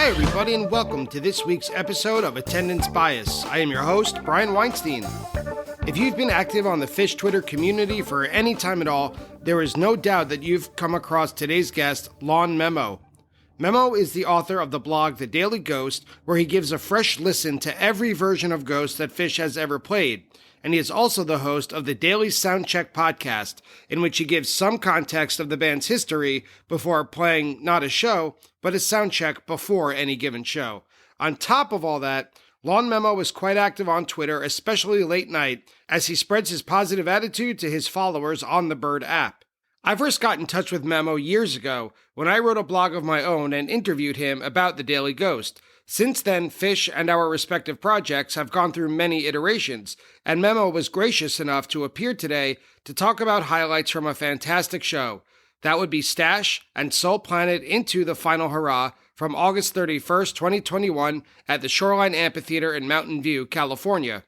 Hi, everybody, and welcome to this week's episode of Attendance Bias. I am your host, Brian Weinstein. If you've been active on the Fish Twitter community for any time at all, there is no doubt that you've come across today's guest, LawnMemo. Memo is the author of the blog The Daily Ghost, where he gives a fresh listen to every version of Ghost that Fish has ever played. And he is also the host of the Daily Soundcheck podcast, in which he gives some context of the band's history before playing not a show, but a soundcheck before any given show. On top of all that, LawnMemo is quite active on Twitter, especially late night, as he spreads his positive attitude to his followers on the Bird app. I first got in touch with Memo years ago when I wrote a blog of my own and interviewed him about The Daily Ghost. Since then, Fish and our respective projects have gone through many iterations, and Memo was gracious enough to appear today to talk about highlights from a fantastic show. That would be Stash and Soul Planet Into the Final Hurrah from August 31st, 2021 at the Shoreline Amphitheater in Mountain View, California.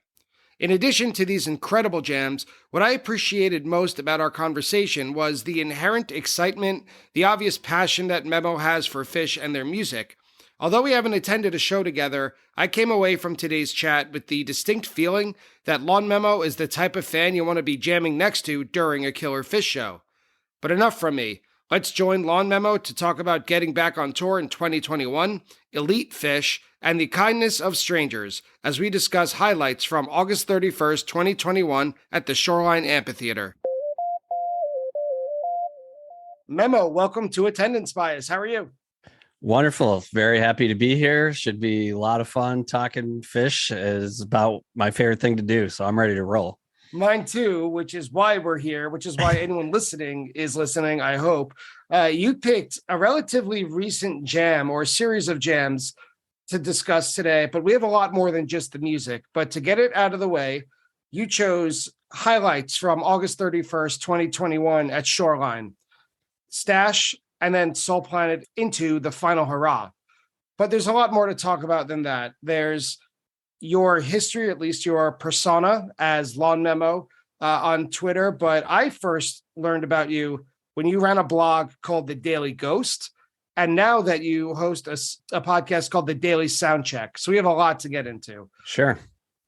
In addition to these incredible jams, what I appreciated most about our conversation was the inherent excitement, the obvious passion that Memo has for Fish and their music. Although we haven't attended a show together, I came away from today's chat with the distinct feeling that LawnMemo is the type of fan you want to be jamming next to during a Killer Fish show. But enough from me. Let's join LawnMemo to talk about getting back on tour in 2021, Elite Fish, and the kindness of strangers as we discuss highlights from August 31st, 2021 at the Shoreline Amphitheater. Memo, welcome to Attendance Bias. How are you? Wonderful. Very happy to be here. Should be a lot of fun. Talking Fish is about my favorite thing to do, so I'm ready to roll. Mine too, which is why we're here, which is why anyone listening is listening, I hope. You picked a relatively recent jam or series of jams to discuss today, but we have a lot more than just the music. But to get it out of the way, you chose highlights from August 31st, 2021 at Shoreline. Stash and then Soul Planet Into the Final Hurrah. But there's a lot more to talk about than that. There's your history, at least your persona as LawnMemo on Twitter. But I first learned about you when you ran a blog called The Daily Ghost. And now that you host a podcast called The Daily Soundcheck. So we have a lot to get into. Sure.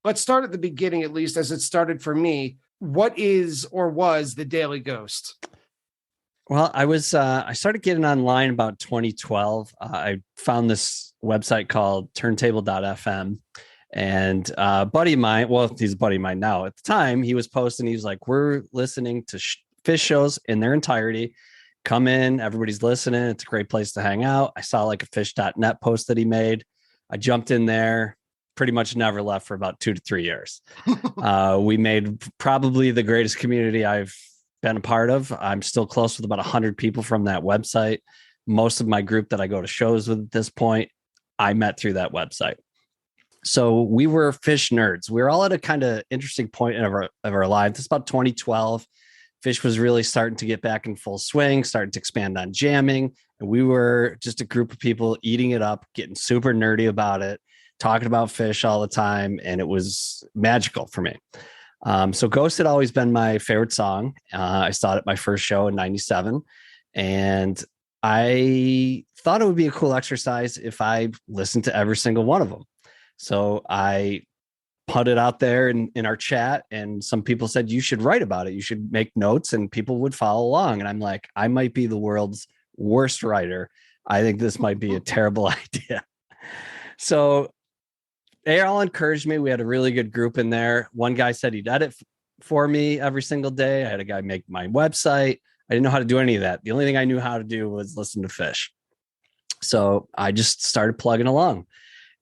Let's start at the beginning, at least as it started for me. What is or was The Daily Ghost? Well, I started getting online about 2012. I found this website called turntable.fm, and a buddy of mine, well, he's a buddy of mine now. At the time, he was posting, he was like, we're listening to Fish shows in their entirety. Come in, everybody's listening. It's a great place to hang out. I saw like a fish.net post that he made. I jumped in there, pretty much never left for about 2 to 3 years. We made probably the greatest community I've been a part of. I'm still close with about 100 people from that website. Most of my group that I go to shows with at this point, I met through that website. So we were Fish nerds. We were all at a kind of interesting point of our lives. It's about 2012. Fish was really starting to get back in full swing, starting to expand on jamming. And we were just a group of people eating it up, getting super nerdy about it, talking about Fish all the time. And it was magical for me. So Ghost had always been my favorite song. I saw it at my first show in 97. And I thought it would be a cool exercise if I listened to every single one of them. So I put it out there in our chat, and some people said, you should write about it. You should make notes, and people would follow along. And I'm like, I might be the world's worst writer. I think this might be a terrible idea. So they all encouraged me. We had a really good group in there. One guy said he'd edit for me every single day. I had a guy make my website. I didn't know how to do any of that. The only thing I knew how to do was listen to Fish. So I just started plugging along,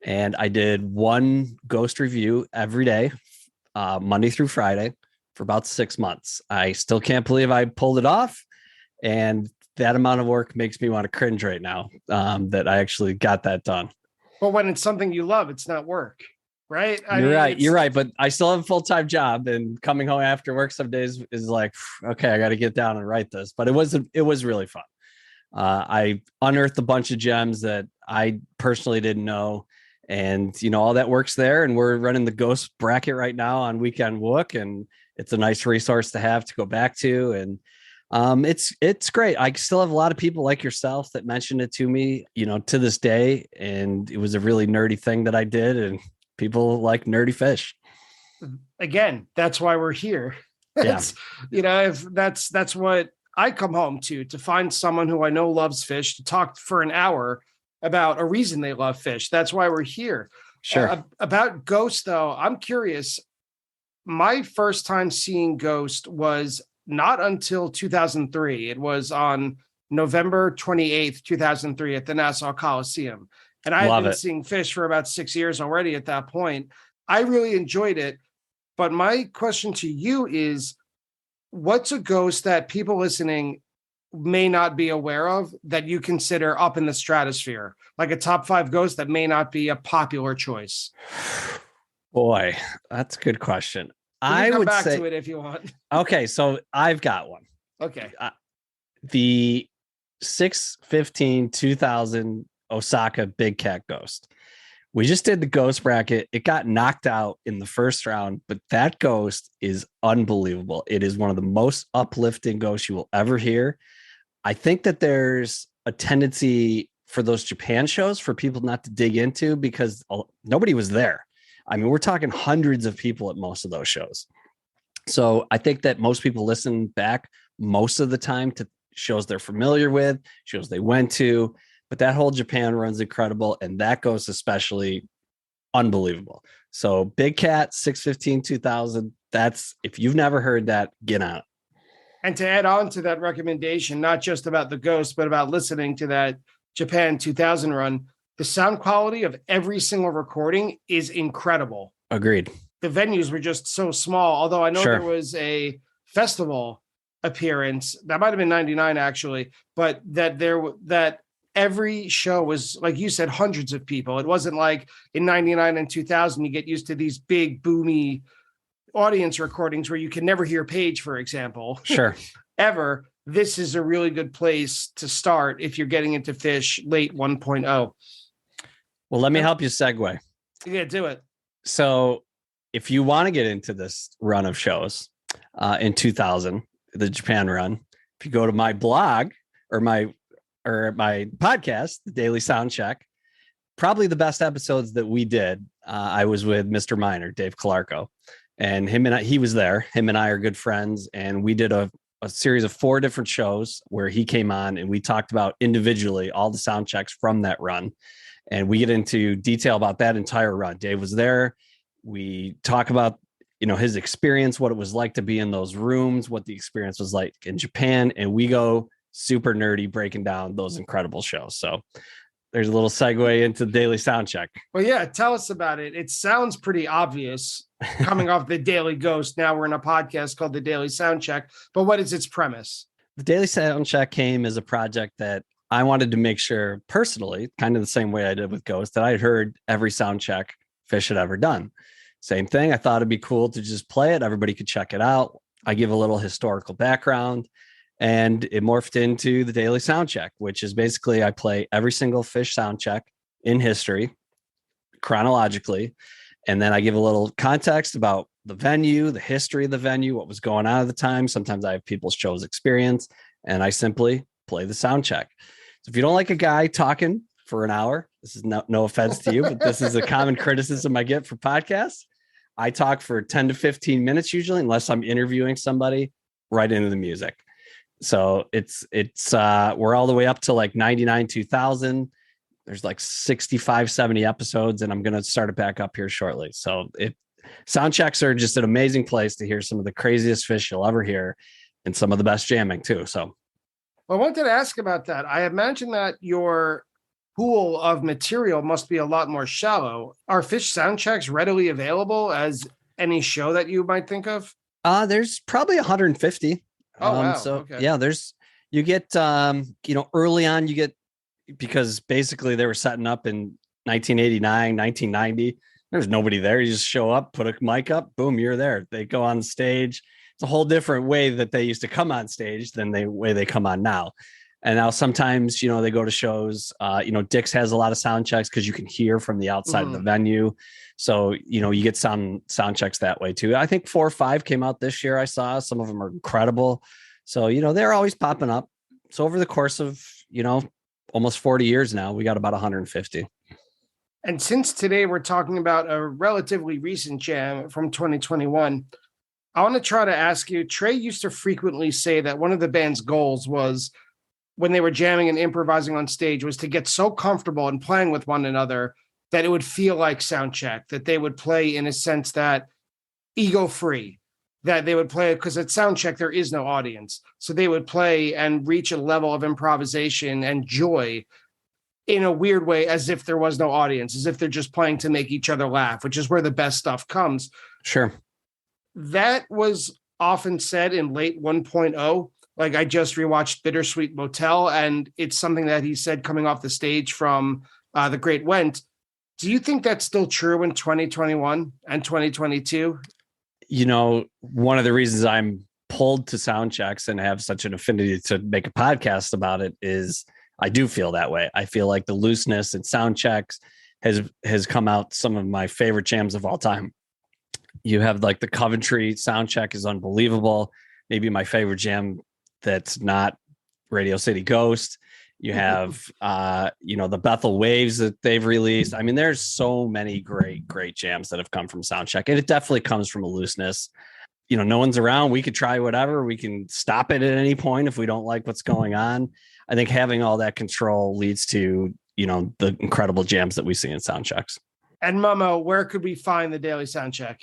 and I did one Ghost review every day, Monday through Friday, for about 6 months. I still can't believe I pulled it off. And that amount of work makes me want to cringe right now that I actually got that done. But when it's something you love, it's not work, right? You're right. But I still have a full-time job, and coming home after work some days is like, okay, I got to get down and write this. But it was really fun. I unearthed a bunch of gems that I personally didn't know. And, all that work's there. And we're running the Ghost bracket right now on Weekend Wook. And it's a nice resource to have to go back to. And It's great. I still have a lot of people like yourself that mentioned it to me, to this day. And it was a really nerdy thing that I did, and people like nerdy fish. Again, that's why we're here. Yeah. If that's what I come home to find someone who I know loves fish, to talk for an hour about a reason they love fish. That's why we're here. Sure. About Ghost, though, I'm curious. My first time seeing Ghost was not until 2003. It was on November 28th, 2003 at the Nassau Coliseum. And I had been seeing fish for about 6 years already at that point. I really enjoyed it. But my question to you is, what's a ghost that people listening may not be aware of that you consider up in the stratosphere, like a top 5 ghost that may not be a popular choice? Boy, that's a good question. I would come back to it if you want. Okay, so I've got one. Okay. The 6/15/2000 Osaka Big Cat Ghost. We just did the ghost bracket. It got knocked out in the first round, but that ghost is unbelievable. It is one of the most uplifting ghosts you will ever hear. I think that there's a tendency for those Japan shows for people not to dig into because nobody was there. I mean, we're talking hundreds of people at most of those shows. So I think that most people listen back most of the time to shows they're familiar with, shows they went to, but that whole Japan run's incredible. And that ghost especially unbelievable. So Big Cat 6/15/2000. That's, if you've never heard that, get on it. And to add on to that recommendation, not just about the ghost, but about listening to that Japan 2000 run, the sound quality of every single recording is incredible. Agreed. The venues were just so small. Although I know there was a festival appearance that might've been 99 actually, but that every show was, like you said, hundreds of people. It wasn't like in 99 and 2000, you get used to these big boomy audience recordings where you can never hear Paige, for example. Sure. Ever. This is a really good place to start if you're getting into fish late 1.0. Well, let me help you segue. Yeah, do it. So if you want to get into this run of shows in 2000, the Japan run, if you go to my blog or my podcast, the Daily Sound Check, probably the best episodes that we did. I was with Mr. Miner, Dave Calarco, and he was there. Him and I are good friends. And we did a series of 4 different shows where he came on and we talked about individually all the sound checks from that run. And we get into detail about that entire run. Dave was there. We talk about, his experience, what it was like to be in those rooms, what the experience was like in Japan. And we go super nerdy breaking down those incredible shows. So there's a little segue into the Daily Sound Check. Well, yeah, tell us about it. It sounds pretty obvious coming off the Daily Ghost. Now we're in a podcast called the Daily Sound Check. But what is its premise? The Daily Sound Check came as a project that I wanted to make sure personally, kind of the same way I did with Ghost, that I'd heard every sound check Fish had ever done. Same thing. I thought it'd be cool to just play it. Everybody could check it out. I give a little historical background, and it morphed into the Daily Sound Check, which is basically I play every single fish sound check in history chronologically. And then I give a little context about the venue, the history of the venue, what was going on at the time. Sometimes I have people's shows experience, and I simply play the sound check. So if you don't like a guy talking for an hour, this is no offense to you, but this is a common criticism I get for podcasts. I talk for 10 to 15 minutes usually, unless I'm interviewing somebody, right into the music. So it's we're all the way up to like 99, 2000. There's like 65, 70 episodes, and I'm going to start it back up here shortly. So sound checks are just an amazing place to hear some of the craziest fish you'll ever hear and some of the best jamming too. So I wanted to ask about that. I imagine that your pool of material must be a lot more shallow. Are fish sound checks readily available as any show that you might think of? There's probably 150. Oh, wow. So okay. yeah, you get, early on you get, because basically they were setting up in 1989, 1990. There's nobody there. You just show up, put a mic up, boom, you're there. They go on stage. It's a whole different way that they used to come on stage than the way they come on now. And now sometimes, they go to shows, Dick's has a lot of sound checks because you can hear from the outside of the venue. So, you get some sound checks that way too. I think 4 or 5 came out this year. I saw some of them are incredible. So, they're always popping up. So over the course of, almost 40 years now, we got about 150. And since today we're talking about a relatively recent jam from 2021, I want to try to ask you, Trey used to frequently say that one of the band's goals was, when they were jamming and improvising on stage, was to get so comfortable in playing with one another that it would feel like sound check, that they would play in a sense that ego-free, that they would play, because at sound check there is no audience. So they would play and reach a level of improvisation and joy in a weird way, as if there was no audience, as if they're just playing to make each other laugh, which is where the best stuff comes. Sure. That was often said in late 1.0. Like, I just rewatched Bittersweet Motel, and it's something that he said coming off the stage from The Great Went. Do you think that's still true in 2021 and 2022? One of the reasons I'm pulled to sound checks and have such an affinity to make a podcast about it is I do feel that way. I feel like the looseness in sound checks has come out some of my favorite jams of all time. You have like the Coventry sound check is unbelievable. Maybe my favorite jam that's not Radio City Ghost. You have, the Bethel Waves that they've released. I mean, there's so many great jams that have come from Soundcheck, and it definitely comes from a looseness. No one's around. We could try whatever. We can stop it at any point if we don't like what's going on. I think having all that control leads to, the incredible jams that we see in Soundchecks. And Momo, where could we find the Daily Soundcheck?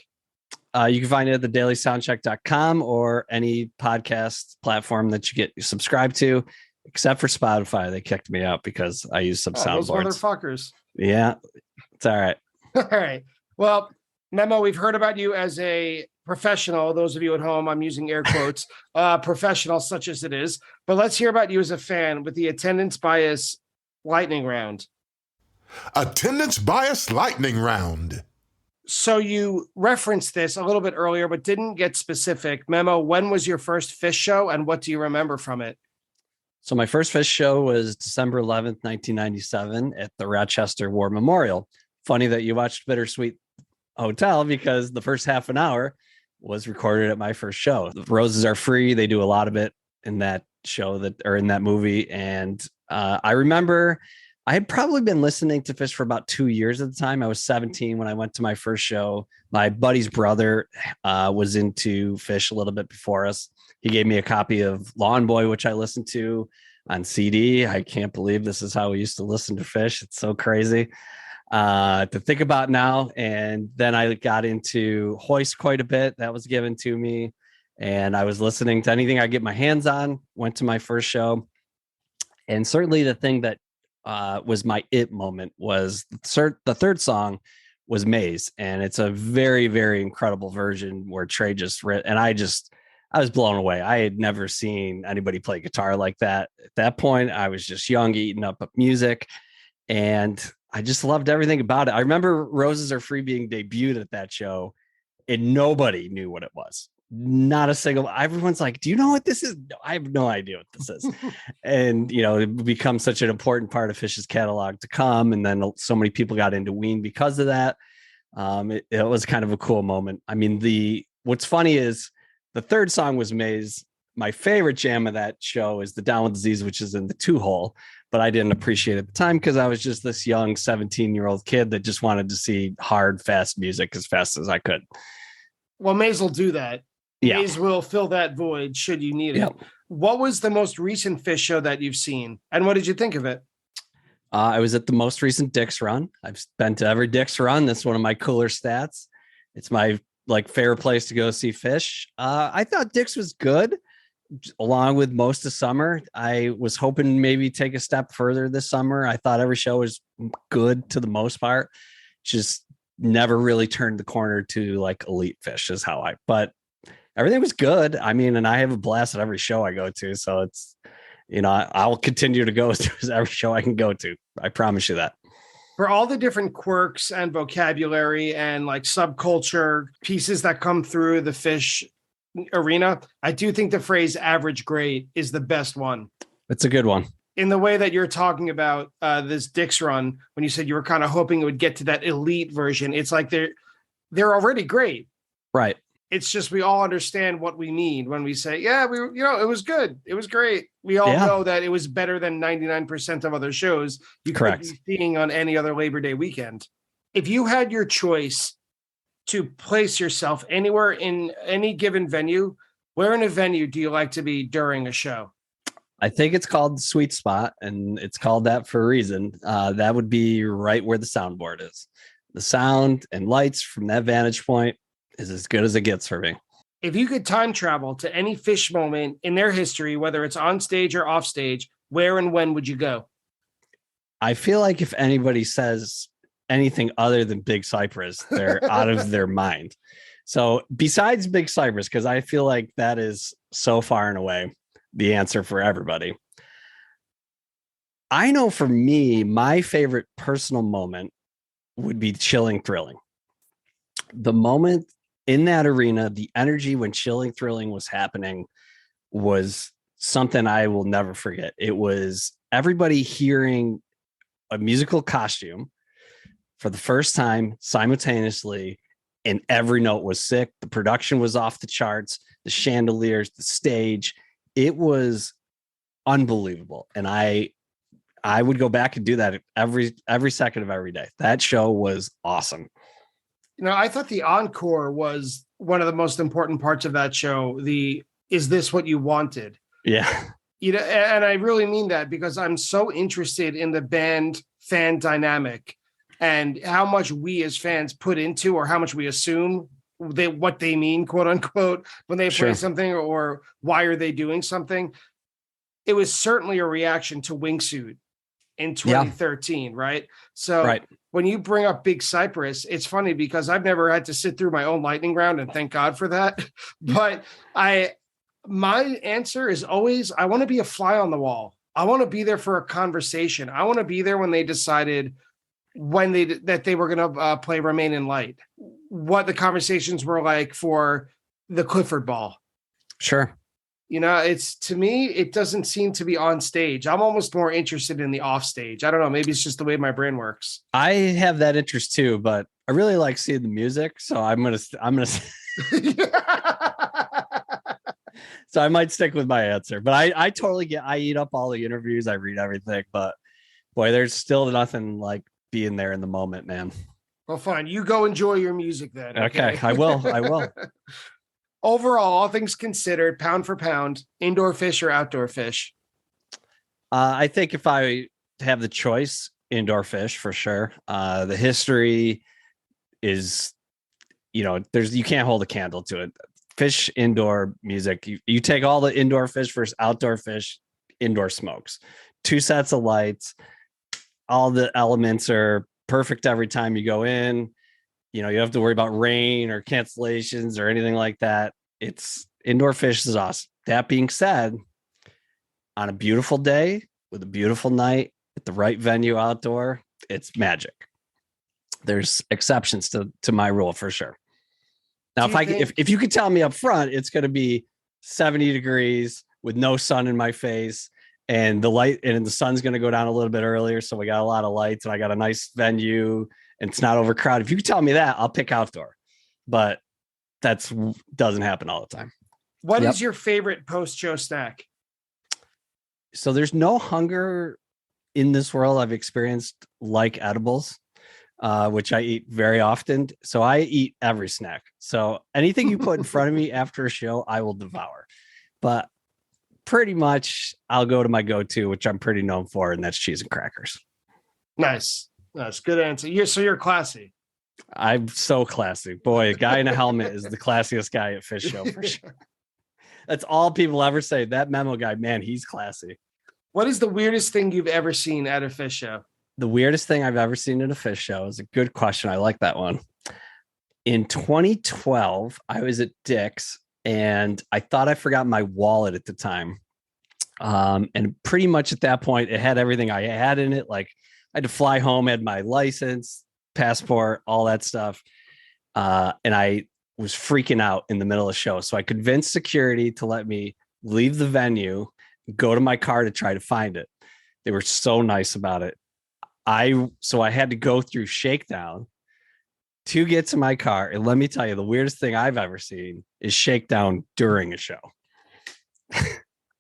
You can find it at thedailysoundcheck.com or any podcast platform that you get subscribed to. Except for Spotify, they kicked me out because I use some soundboards. Those motherfuckers. Yeah, it's all right. All right. Well, Memo, we've heard about you as a professional. Those of you at home, I'm using air quotes, professional such as it is. But let's hear about you as a fan with the attendance bias lightning round. Attendance bias lightning round. So you referenced this a little bit earlier, but didn't get specific. Memo, when was your first Fish show, and what do you remember from it? So my first Fish show was December 11th, 1997 at the Rochester War Memorial. Funny that you watched Bittersweet Hotel, because the first half an hour was recorded at my first show. The Roses Are Free. They do a lot of it in that show in that movie. And I remember I had probably been listening to Fish for about 2 years at the time. I was 17 when I went to my first show. My buddy's brother was into Fish a little bit before us. He gave me a copy of Lawn Boy, which I listened to on CD. I can't believe this is how we used to listen to Fish. It's so crazy to think about now. And then I got into Hoist quite a bit. That was given to me. And I was listening to anything I get my hands on. Went to my first show. And certainly the thing that was my it moment was the third song was Maze. And it's a very, very incredible version where Trey just and I was blown away. I had never seen anybody play guitar like that. At that point, I was just young, eating up music, and I just loved everything about it. I remember Roses Are Free being debuted at that show, and nobody knew what it was. Not a single. Everyone's like, "Do you know what this is?" No, I have no idea what this is. And it becomes such an important part of Fish's catalog to come. And then so many people got into Ween because of that. It was kind of a cool moment. I mean, what's funny is, the third song was Maze. My favorite jam of that show is the Down with Disease, which is in the 2-hole, but I didn't appreciate it at the time because I was just this young 17-year-old kid that just wanted to see hard, fast music as fast as I could. Well, Maze will do that. Yeah. Maze will fill that void should you need it. Yep. What was the most recent Fish show that you've seen, and what did you think of it? I was at the most recent Dick's Run. I've been to every Dick's Run. That's one of my cooler stats. It's my favorite place to go see Fish. I thought Dick's was good, along with most of summer. I was hoping maybe take a step further this summer. I thought every show was good to the most part. Just never really turned the corner to elite Fish is but everything was good. I mean, and I have a blast at every show I go to. So it's, I'll continue to go to every show I can go to. I promise you that. For all the different quirks and vocabulary and subculture pieces that come through the Fish arena, I do think the phrase average great is the best one. It's a good one. In the way that you're talking about this Dick's Run, when you said you were kind of hoping it would get to that elite version, it's like they're already great. Right. It's just we all understand what we mean when we say, yeah, it was good. It was great. We all know that it was better than 99% of other shows you could be seeing on any other Labor Day weekend. If you had your choice to place yourself anywhere in any given venue, where in a venue do you like to be during a show? I think it's called the sweet spot, and it's called that for a reason. That would be right where the soundboard is. The sound and lights from that vantage point is as good as it gets for me. If you could time travel to any Fish moment in their history, whether it's on stage or off stage, where and when would you go? I feel like if anybody says anything other than Big Cypress, they're out of their mind. So besides Big Cypress, because I feel like that is so far and away the answer for everybody. I know for me, my favorite personal moment would be Chilling Thrilling. The moment in that arena, the energy when Chilling Thrilling was happening was something I will never forget. It was everybody hearing a musical costume for the first time simultaneously, and every note was sick. The production was off the charts, the chandeliers, the stage. It was unbelievable. And I would go back and do that every second of every day. That show was awesome. I thought the encore was one of the most important parts of that show. Is this what you wanted? Yeah. And I really mean that because I'm so interested in the band fan dynamic and how much we as fans put into, or how much we assume what they mean, quote unquote, when they play something, or why are they doing something. It was certainly a reaction to Wingsuit in 2013, right? So when you bring up Big Cypress, it's funny because I've never had to sit through my own lightning round, and thank God for that. But my answer is always, I want to be a fly on the wall. I want to be there for a conversation. I want to be there when they decided that they were going to play Remain in Light, what the conversations were like for the Clifford Ball. Sure. It's, to me, it doesn't seem to be on stage. I'm almost more interested in the off stage. I don't know. Maybe it's just the way my brain works. I have that interest too, but I really like seeing the music. So I'm going to, so I might stick with my answer, but I totally I eat up all the interviews. I read everything, but boy, there's still nothing like being there in the moment, man. Well, fine. You go enjoy your music then. Okay. I will. Overall, all things considered, pound for pound, indoor fish or outdoor fish? I think if I have the choice, indoor fish for sure. The history is, you can't hold a candle to it. Fish, indoor music. You take all the indoor fish versus outdoor fish, indoor smokes. 2 sets of lights. All the elements are perfect every time you go in. You don't have to worry about rain or cancellations or anything like that. It's indoor fish is awesome. That being said, on a beautiful day with a beautiful night at the right venue outdoor, it's magic. There's exceptions to my rule for sure. Now, if you could tell me up front, it's going to be 70 degrees with no sun in my face, and the sun's going to go down a little bit earlier, so we got a lot of lights, and I got a nice venue, and it's not overcrowded. If you could tell me that, I'll pick outdoor, but that doesn't happen all the time. What is your favorite post-show snack? So there's no hunger in this world I've experienced like edibles, which I eat very often. So I eat every snack. So anything you put in front of me after a show, I will devour. But pretty much I'll go to my go-to, which I'm pretty known for, and that's cheese and crackers. Nice. That's good answer. You're classy. I'm so classy. Boy, a guy in a helmet is the classiest guy at Fish Show for sure. That's all people ever say. That memo guy, man, he's classy. What is the weirdest thing you've ever seen at a Fish Show? The weirdest thing I've ever seen at a Fish Show is a good question. I like that one. In 2012, I was at Dick's and I thought I forgot my wallet at the time. And pretty much at that point, it had everything I had in it. Like I had to fly home, had my license, passport, all that stuff. And I was freaking out in the middle of the show. So I convinced security to let me leave the venue, go to my car to try to find it. They were so nice about it. So I had to go through shakedown to get to my car. And let me tell you, the weirdest thing I've ever seen is shakedown during a show.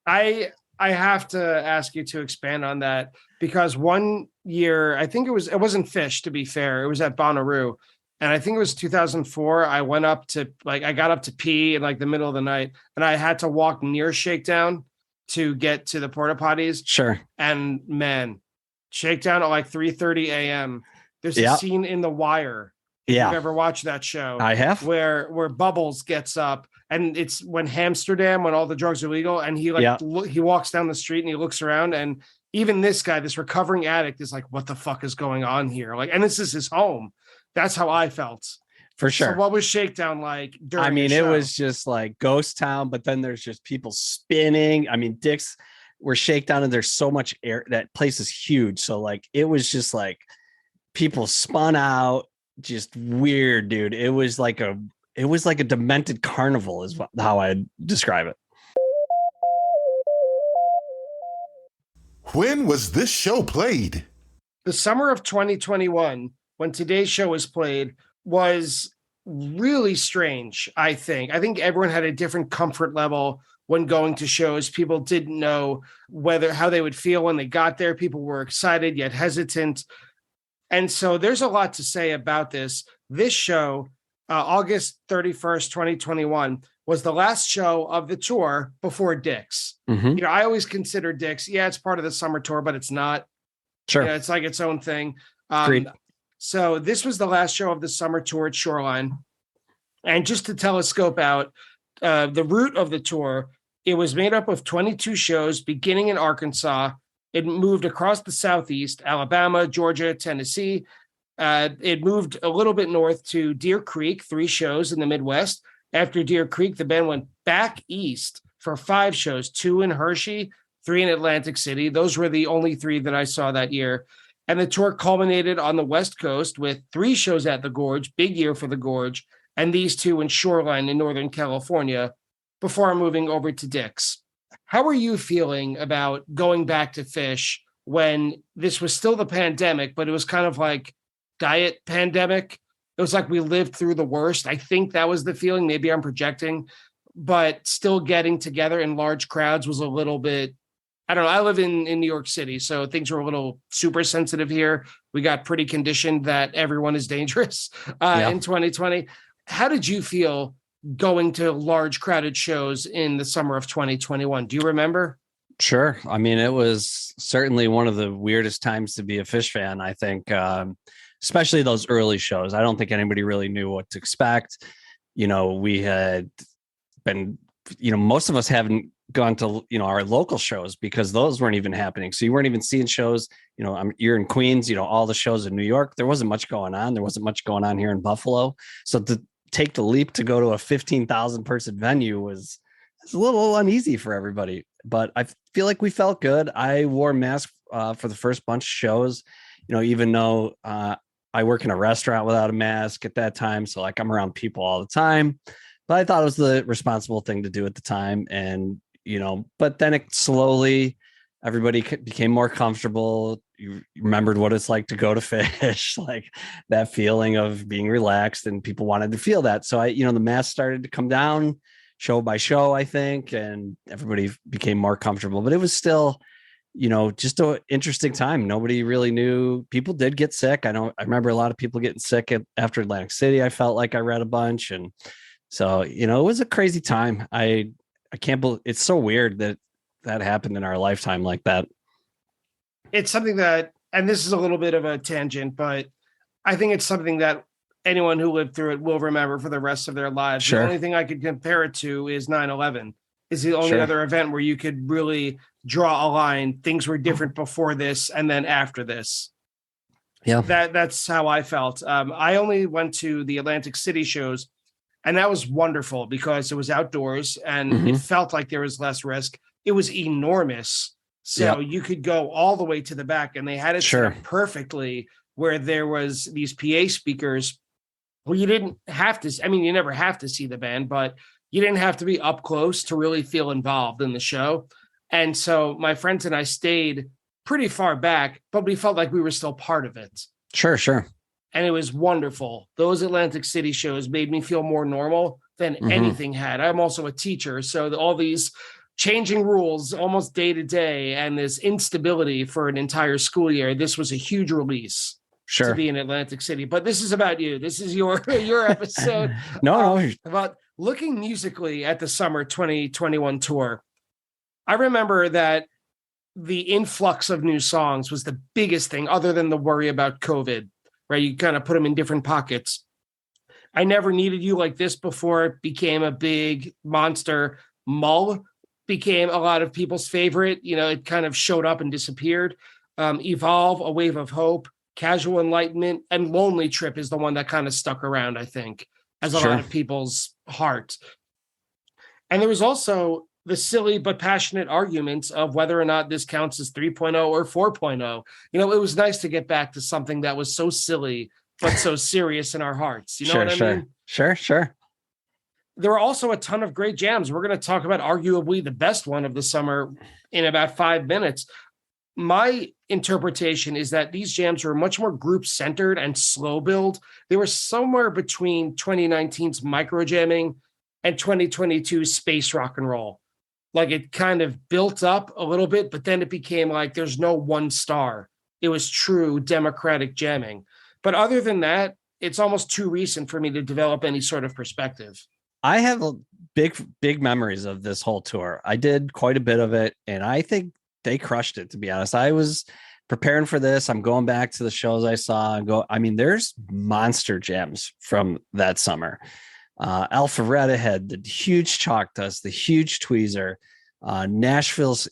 I have to ask you to expand on that, because one year, I think it wasn't Fish, to be fair. It was at Bonnaroo. And I think it was 2004. I got up to pee in like the middle of the night, and I had to walk near Shakedown to get to the porta potties. Sure. And man, Shakedown at like 3:30 a.m. There's a scene in The Wire. Yeah. You've ever watched that show? I have. Where Bubbles gets up, and it's when Amsterdam, when all the drugs are legal, and he he walks down the street and he looks around, and even this guy, this recovering addict, is like, what the fuck is going on here? Like, and this is his home. That's how I felt. For sure. So what was Shakedown like during the it show? was just like ghost town, but then there's just people spinning. I mean, Dick's were Shakedown, and there's so much air. That place is huge. So like, it was just like people spun out, just weird, dude. It was like a demented carnival is how I'd describe it. When was this show played? The summer of 2021, when today's show was played, was really strange. I think everyone had a different comfort level when going to shows. People didn't know how they would feel when they got there. People were excited yet hesitant. And so there's a lot to say about this. This show, August 31st, 2021, was the last show of the tour before Dick's. Mm-hmm. I always consider Dick's, it's part of the summer tour, but it's not. Sure. It's like its own thing. Agreed. So this was the last show of the summer tour at Shoreline. And just to telescope out the route of the tour, it was made up of 22 shows beginning in Arkansas. It moved across the Southeast, Alabama, Georgia, Tennessee. It moved a little bit north to Deer Creek, 3 shows in the Midwest. After Deer Creek, the band went back east for 5 shows, 2 in Hershey, 3 in Atlantic City. Those were the only 3 that I saw that year. And the tour culminated on the West Coast with 3 shows at the Gorge, big year for the Gorge, and these 2 in Shoreline in Northern California before moving over to Dick's. How are you feeling about going back to Fish when this was still the pandemic, but it was kind of like diet pandemic? It was like we lived through the worst. I think that was the feeling. Maybe I'm projecting, but still getting together in large crowds was a little bit, I don't know. I live in New York City, so things were a little super sensitive here. We got pretty conditioned that everyone is dangerous in 2020. How did you feel going to large crowded shows in the summer of 2021? Do you remember? Sure. I mean, it was certainly one of the weirdest times to be a Fish fan, I think, especially those early shows. I don't think anybody really knew what to expect. We had been, most of us haven't gone to, our local shows because those weren't even happening. So you weren't even seeing shows, you're in Queens, all the shows in New York, there wasn't much going on. There wasn't much going on here in Buffalo. So to take the leap to go to a 15,000 person venue was a little uneasy for everybody, but I feel like we felt good. I wore a mask for the first bunch of shows, even though I work in a restaurant without a mask at that time. So like I'm around people all the time, but I thought it was the responsible thing to do at the time. And, but then it slowly, everybody became more comfortable. You remembered what it's like to go to Fish, like that feeling of being relaxed, and people wanted to feel that. So the mask started to come down show by show, I think, and everybody became more comfortable, but it was still, just an interesting time. Nobody really knew. People did get sick. I remember a lot of people getting sick after Atlantic City. I felt like I read a bunch. And so, it was a crazy time. I can't believe it's so weird that happened in our lifetime like that. It's something that, and this is a little bit of a tangent, but I think it's something that anyone who lived through it will remember for the rest of their lives. Sure. The only thing I could compare it to is 9/11 is the only other event where you could really draw a line. Things were different before this and then after this. Yeah, that's how I felt. I only went to the Atlantic City shows, and that was wonderful because it was outdoors and it felt like there was less risk. It was enormous. So you could go all the way to the back, and they had it set up perfectly where there was these PA speakers where you didn't have to, you never have to see the band, but you didn't have to be up close to really feel involved in the show. And so my friends and I stayed pretty far back, but we felt like we were still part of it. Sure. and it was wonderful. Those Atlantic City shows made me feel more normal than anything had. I'm also a teacher, so all these changing rules almost day to day and this instability for an entire school year, this was a huge release to be in Atlantic City. But this is about you. This is your episode. No. About looking musically at the summer 2021 tour. I remember that the influx of new songs was the biggest thing, other than the worry about COVID, right? You kind of put them in different pockets. I Never Needed You Like This before it became a big monster. Mull became a lot of people's favorite. It kind of showed up and disappeared. Evolve, A Wave of Hope, Casual Enlightenment, and Lonely Trip is the one that kind of stuck around, I think, as a lot of people's heart. And there was also the silly but passionate arguments of whether or not this counts as 3.0 or 4.0. It was nice to get back to something that was so silly but so serious in our hearts. You know what I mean? Sure. There were also a ton of great jams. We're going to talk about arguably the best one of the summer in about 5 minutes. My interpretation is that these jams were much more group-centered and slow build. They were somewhere between 2019's micro jamming and 2022's space rock and roll. Like, it kind of built up a little bit, but then it became like there's no one star. It was true democratic jamming. But other than that, it's almost too recent for me to develop any sort of perspective. I have big memories of this whole tour. I did quite a bit of it, and I think they crushed it, to be honest. I was preparing for this. I'm going back to the shows I saw and there's monster jams from that summer. Alpharetta had the huge Chalk Dust, the huge Tweezer. Nashville's,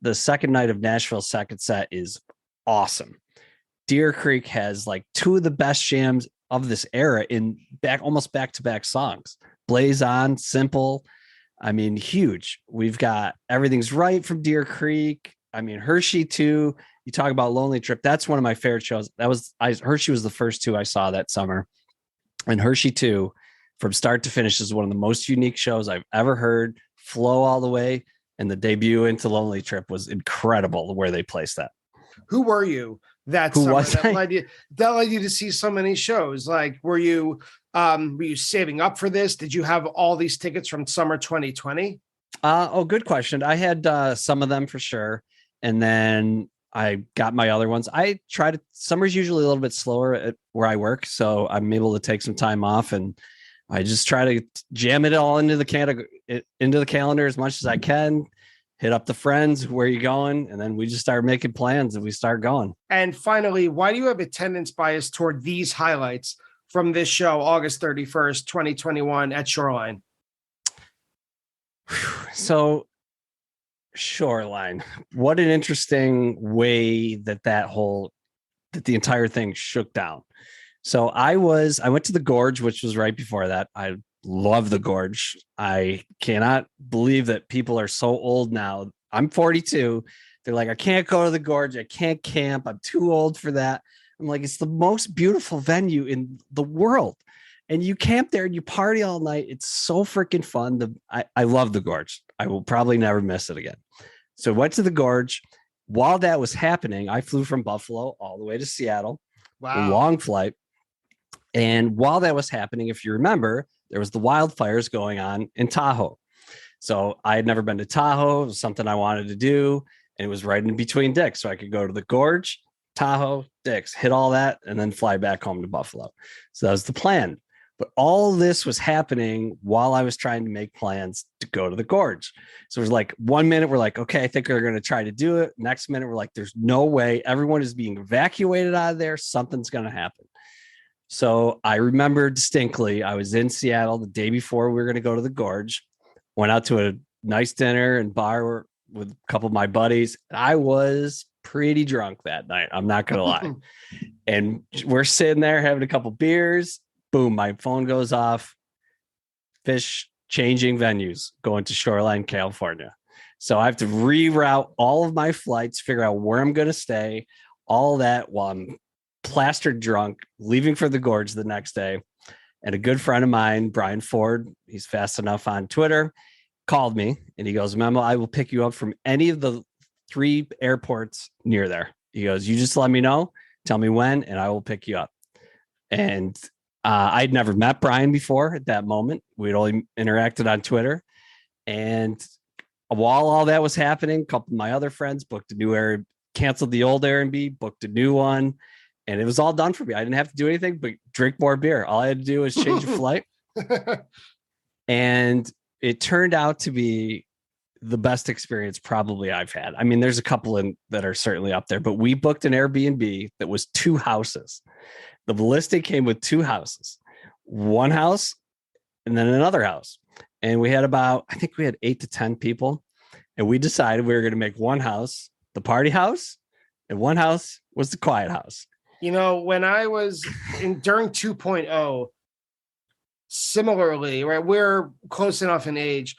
the second night of Nashville's second set is awesome. Deer Creek has like two of the best jams of this era in almost back-to-back songs. Blaze On, Simple. Huge. We've got Everything's Right from Deer Creek. Hershey too. You talk about Lonely Trip. That's one of my favorite shows. Hershey was the first two I saw that summer. And Hershey 2, from start to finish, is one of the most unique shows I've ever heard. Flow all the way. And the debut into Lonely Trip was incredible where they placed that. Who were you that summer that led you to see so many shows? Like, were you saving up for this? Did you have all these tickets from summer 2020? Good question. I had some of them for sure. And then I got my other ones. Summer's usually a little bit slower at where I work, so I'm able to take some time off, and I just try to jam it all into the calendar as much as I can. Hit up the friends, where you going? And then we just start making plans and we start going. And finally, why do you have attendance bias toward these highlights from this show, August 31st, 2021 at Shoreline? So Shoreline, what an interesting way that the entire thing shook down. So I went to the Gorge, which was right before that. I love the Gorge. I cannot believe that people are so old now. I'm 42. They're like, I can't go to the Gorge. I can't camp. I'm too old for that. I'm like, it's the most beautiful venue in the world. And you camp there and you party all night. It's so freaking fun. I love the Gorge. I will probably never miss it again. So I went to the Gorge. While that was happening, I flew from Buffalo all the way to Seattle. Wow. A long flight. And while that was happening, if you remember, there was the wildfires going on in Tahoe. So I had never been to Tahoe. It was something I wanted to do. And it was right in between Dix. So I could go to the Gorge, Tahoe, Dix, hit all that, and then fly back home to Buffalo. So that was the plan. But all this was happening while I was trying to make plans to go to the Gorge. So it was like 1 minute, we're like, okay, I think we're going to try to do it. Next minute, we're like, there's no way. Everyone is being evacuated out of there. Something's going to happen. So I remember distinctly, I was in Seattle the day before we were going to go to the Gorge, went out to a nice dinner and bar with a couple of my buddies. I was pretty drunk that night. I'm not going to lie. And we're sitting there having a couple beers. Boom, my phone goes off. Fish changing venues, going to Shoreline, California. So I have to reroute all of my flights, figure out where I'm going to stay, all that while I'm plastered drunk, leaving for the Gorge the next day. And a good friend of mine, Brian Ford, he's fast enough on Twitter, called me and he goes, Memo, I will pick you up from any of the 3 airports near there. He goes, you just let me know, tell me when, and I will pick you up. And I'd never met Brian before at that moment. We'd only interacted on Twitter. And while all that was happening, a couple of my other friends booked a new Airbnb, canceled the old Airbnb, booked a new one. And it was all done for me. I didn't have to do anything but drink more beer. All I had to do was change a flight. And it turned out to be the best experience probably I've had. I mean, there's a couple that are certainly up there, but we booked an Airbnb that was 2 houses. The listing came with 2 houses, one house and then another house. And we had I think we had 8 to 10 people. And we decided we were going to make one house the party house and one house was the quiet house. You know, when I was during 2.0, similarly, right, we're close enough in age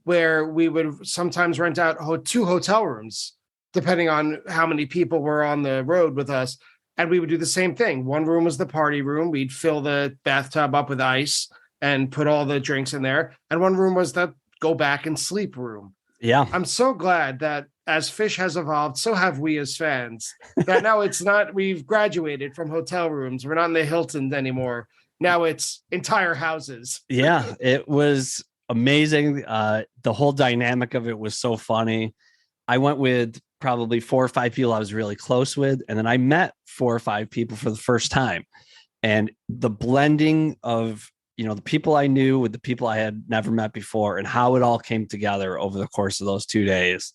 where we would sometimes rent out 2 hotel rooms, depending on how many people were on the road with us. And we would do the same thing. One room was the party room. We'd fill the bathtub up with ice and put all the drinks in there. And one room was the go back and sleep room. Yeah. I'm so glad that as Fish has evolved, so have we as fans. That now it's not, we've graduated from hotel rooms. We're not in the Hiltons anymore. Now it's entire houses. Yeah, it was amazing. The whole dynamic of it was so funny. I went with probably 4 or 5 people I was really close with. And then I met 4 or 5 people for the first time. And the blending of, the people I knew with the people I had never met before and how it all came together over the course of those 2 days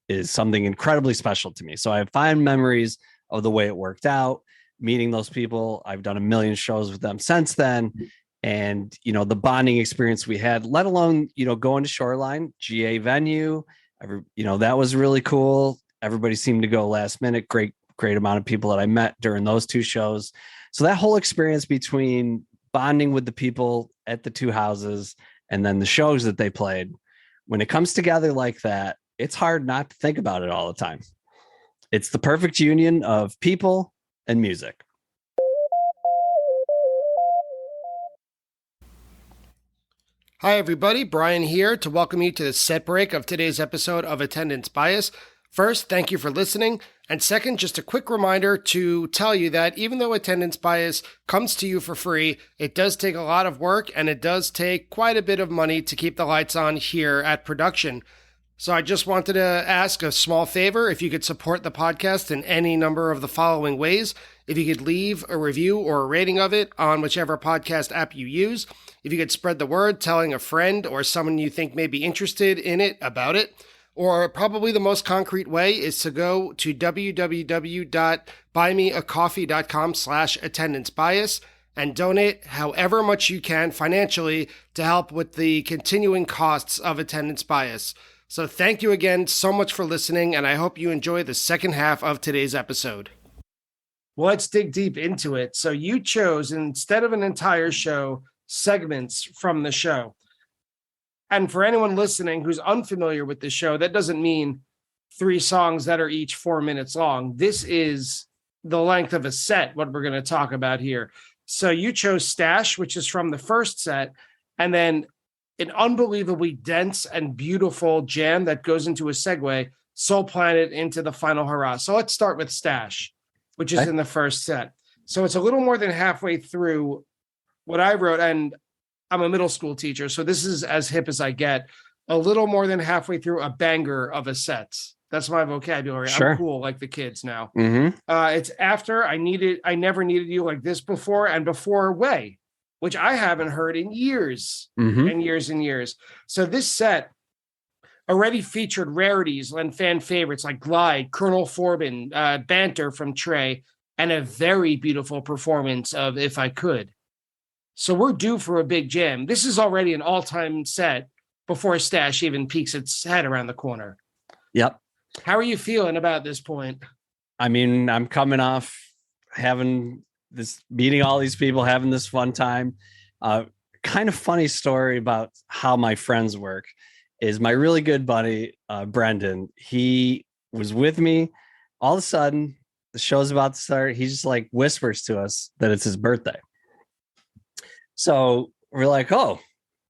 is something incredibly special to me. So I have fond memories of the way it worked out, meeting those people. I've done a million shows with them since then. And, the bonding experience we had, let alone, going to Shoreline, GA venue, that was really cool. Everybody seemed to go last minute. Great amount of people that I met during those 2 shows. So that whole experience between bonding with the people at the 2 houses and then the shows that they played, when it comes together like that, it's hard not to think about it all the time. It's the perfect union of people and music. Hi, everybody. Brian here to welcome you to the set break of today's episode of Attendance Bias. First, thank you for listening. And second, just a quick reminder to tell you that even though Attendance Bias comes to you for free, it does take a lot of work and it does take quite a bit of money to keep the lights on here at production. So I just wanted to ask a small favor. If you could support the podcast in any number of the following ways. If you could leave a review or a rating of it on whichever podcast app you use. If you could spread the word, telling a friend or someone you think may be interested in it about it. Or probably the most concrete way is to go to www.buymeacoffee.com/attendancebias and donate however much you can financially to help with the continuing costs of Attendance Bias. So thank you again so much for listening, and I hope you enjoy the second half of today's episode. Well, let's dig deep into it. So you chose, instead of an entire show, segments from the show. And for anyone listening who's unfamiliar with the show, that doesn't mean 3 songs that are each 4 minutes long. This is the length of a set, what we're going to talk about here. So you chose Stash, which is from the first set, and then an unbelievably dense and beautiful jam that goes into a segue, Soul Planet, into the final hurrah. So let's start with Stash, which is in the first set. So it's a little more than halfway through what I wrote, and I'm a middle school teacher, so this is as hip as I get. A little more than halfway through a banger of a set. That's my vocabulary. Sure. I'm cool like the kids now. Mm-hmm. It's after I Never Needed You Like This Before, and before Way, which I haven't heard in years and years and years. So this set already featured rarities and fan favorites like Glide, Colonel Forbin, Banter from Trey, and a very beautiful performance of If I Could. So we're due for a big jam. This is already an all-time set before Stash even peeks its head around the corner. Yep. How are you feeling about this point? I mean, I'm coming off meeting all these people, having this fun time. Kind of funny story about how my friends work is my really good buddy, Brendan. He was with me. All of a sudden, the show's about to start. He just like whispers to us that it's his birthday. So we're like, oh,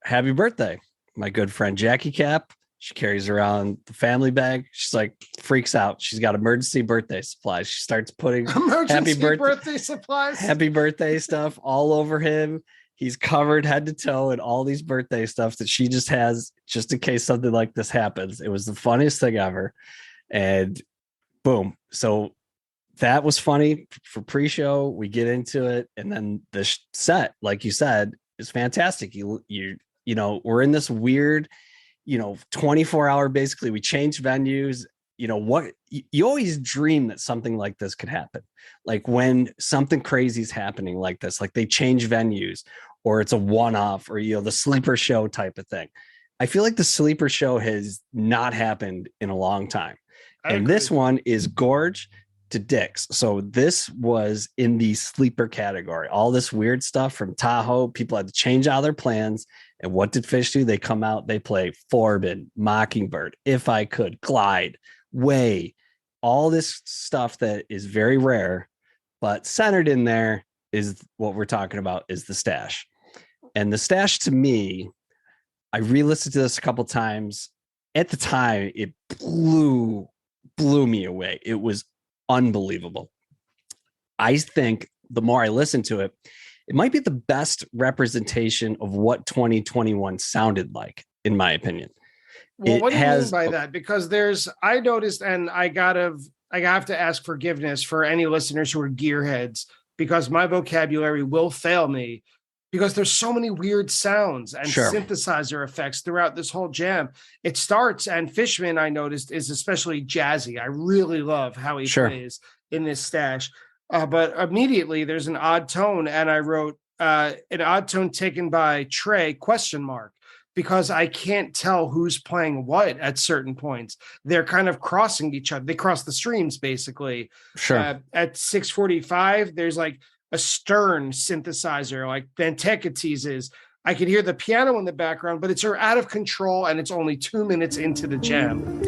happy birthday. My good friend Jackie Cap She carries around the family bag. She's like, freaks out. She's got emergency birthday supplies. She starts putting birthday supplies, happy birthday stuff all over him. He's covered head to toe in all these birthday stuff that she just has just in case something like this happens. It was the funniest thing ever. And boom. So that was funny for pre-show. We get into it. And then the set, like you said, is fantastic. You know, we're in this weird, 24-hour, basically, we change venues. What you always dream that something like this could happen. Like when something crazy is happening like this, like they change venues or it's a one-off or, the sleeper show type of thing. I feel like the sleeper show has not happened in a long time. And this one is Gorge to Dick's. So this was in the sleeper category. All this weird stuff from Tahoe, people had to change out their plans. And what did Fish do? They come out, they play Forbin, Mockingbird, If I Could, Glide, Way, all this stuff that is very rare, but centered in there is what we're talking about is the Stash. And the Stash, to me, I re-listened to this a couple times. At the time, it blew me away. It was unbelievable. I think the more I listen to it, it might be the best representation of what 2021 sounded like, in my opinion. Well, what do you mean by that? Because I noticed, and I have to ask forgiveness for any listeners who are gearheads, because my vocabulary will fail me, because there's so many weird sounds and synthesizer effects throughout this whole jam. It starts, and Fishman, I noticed, is especially jazzy. I really love how he plays in this Stash. But immediately there's an odd tone, and I wrote an odd tone taken by Trey ? Because I can't tell who's playing what at certain points. They're kind of crossing each other. They cross the streams, basically. At 6:45, there's like a Stern synthesizer, like Benteca teases. I could hear the piano in the background, but it's out of control, and it's only 2 minutes into the jam.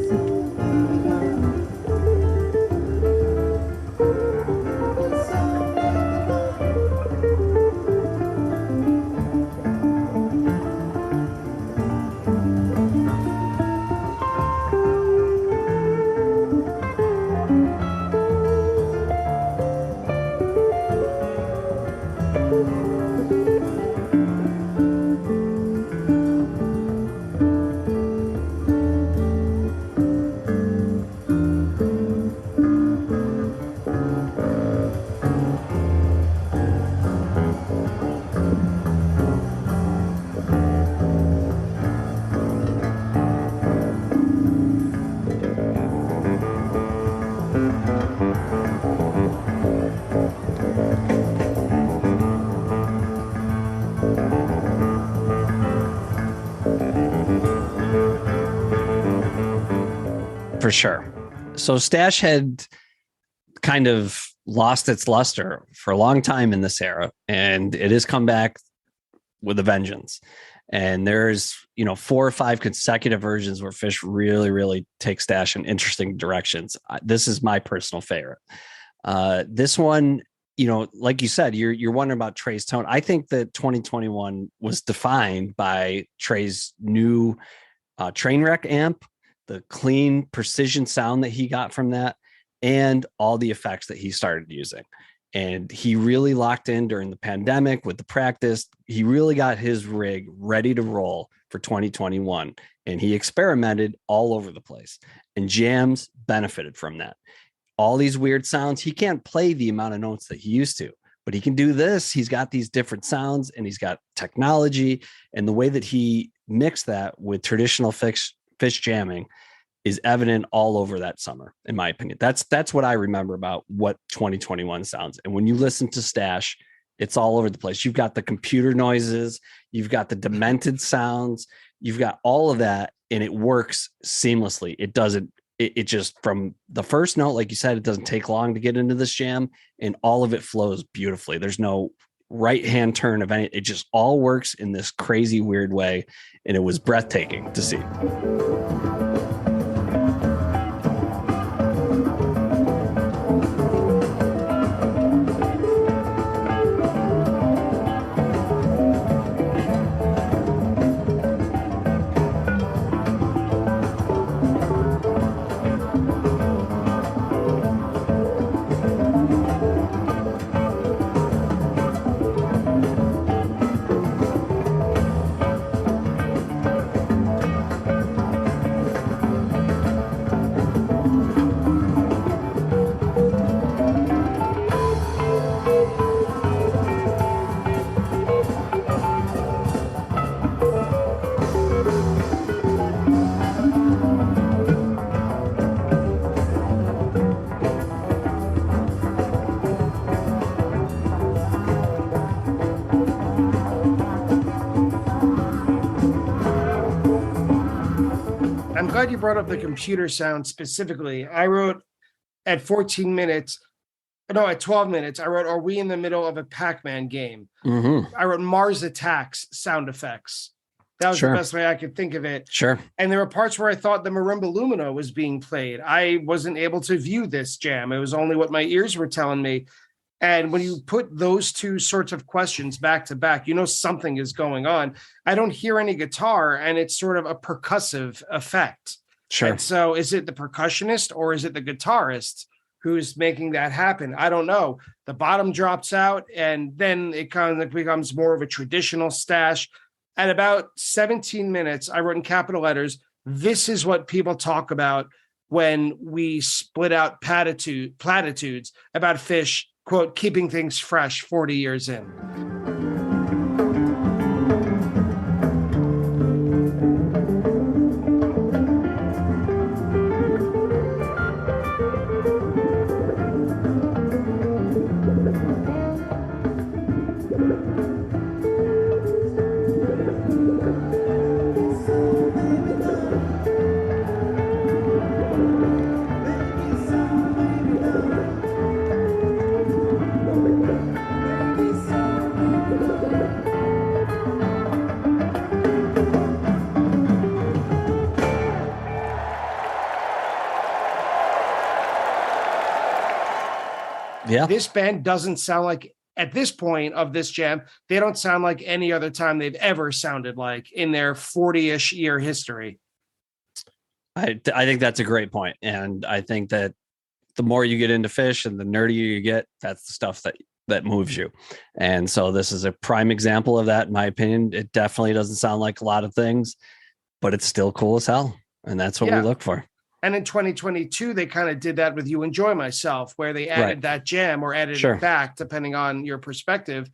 For sure. So Stash had kind of lost its luster for a long time in this era, and it has come back with a vengeance. And there's, 4 or 5 consecutive versions where Fish really, really takes Stash in interesting directions. This is my personal favorite. This one, like you said, you're wondering about Trey's tone. I think that 2021 was defined by Trey's new Trainwreck amp, the clean precision sound that he got from that, and all the effects that he started using. And he really locked in during the pandemic with the practice. He really got his rig ready to roll for 2021. And he experimented all over the place, and jams benefited from that. All these weird sounds, he can't play the amount of notes that he used to, but he can do this. He's got these different sounds, and he's got technology, and the way that he mixed that with traditional Fish jamming is evident all over that summer, in my opinion. That's what I remember about what 2021 sounds. And when you listen to Stash, it's all over the place. You've got the computer noises, you've got the demented sounds, you've got all of that, and it works seamlessly. It just, from the first note, like you said, it doesn't take long to get into this jam, and all of it flows beautifully. There's no right-hand turn of any, it just all works in this crazy, weird way. And it was breathtaking to see. glad you brought up the computer sound specifically. I wrote at 14 minutes, no, at 12 minutes, I wrote, "Are we in the middle of a Pac-Man game?" Mm-hmm. I wrote Mars Attacks sound effects. That was the best way I could think of it. Sure. And there were parts where I thought the Marimba Lumina was being played. I wasn't able to view this jam. It was only what my ears were telling me. And when you put those two sorts of questions back to back, you know something is going on. I don't hear any guitar, and it's sort of a percussive effect. Sure. And so is it the percussionist or is it the guitarist who's making that happen? I don't know. The bottom drops out, and then it kind of becomes more of a traditional stash. At about 17 minutes, I wrote in capital letters, "This is what people talk about when we split out platitudes about Fish, quote, keeping things fresh 40 years in." Yeah. This band doesn't sound like, at this point of this jam, they don't sound like any other time they've ever sounded like in their 40-ish year history. I think that's a great point. And I think that the more you get into Fish and the nerdier you get, that's the stuff that moves you. And so this is a prime example of that, in my opinion. It definitely doesn't sound like a lot of things, but it's still cool as hell. And that's what we look for. And in 2022, they kind of did that with You Enjoy Myself, where they added that jam or added it back, depending on your perspective.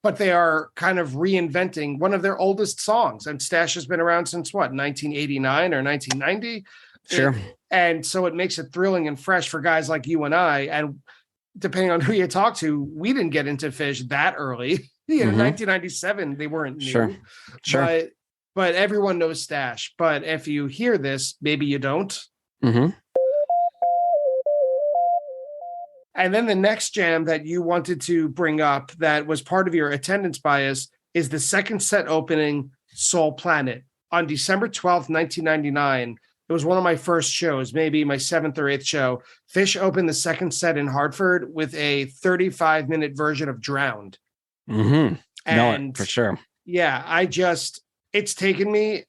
But they are kind of reinventing one of their oldest songs. And Stash has been around since what, 1989 or 1990? Sure. And so it makes it thrilling and fresh for guys like you and I. And depending on who you talk to, we didn't get into Fish that early. You know, 1997, they weren't new. Sure. But everyone knows Stash. But if you hear this, maybe you don't. Mm-hmm. And then the next jam that you wanted to bring up that was part of your attendance bias is the second set opening, Soul Planet, on December 12th, 1999. It was one of my first shows, maybe my 7th or 8th show. Fish opened the second set in Hartford with a 35-minute version of Drowned. Mm-hmm. And no, for sure. Yeah, it's taken me,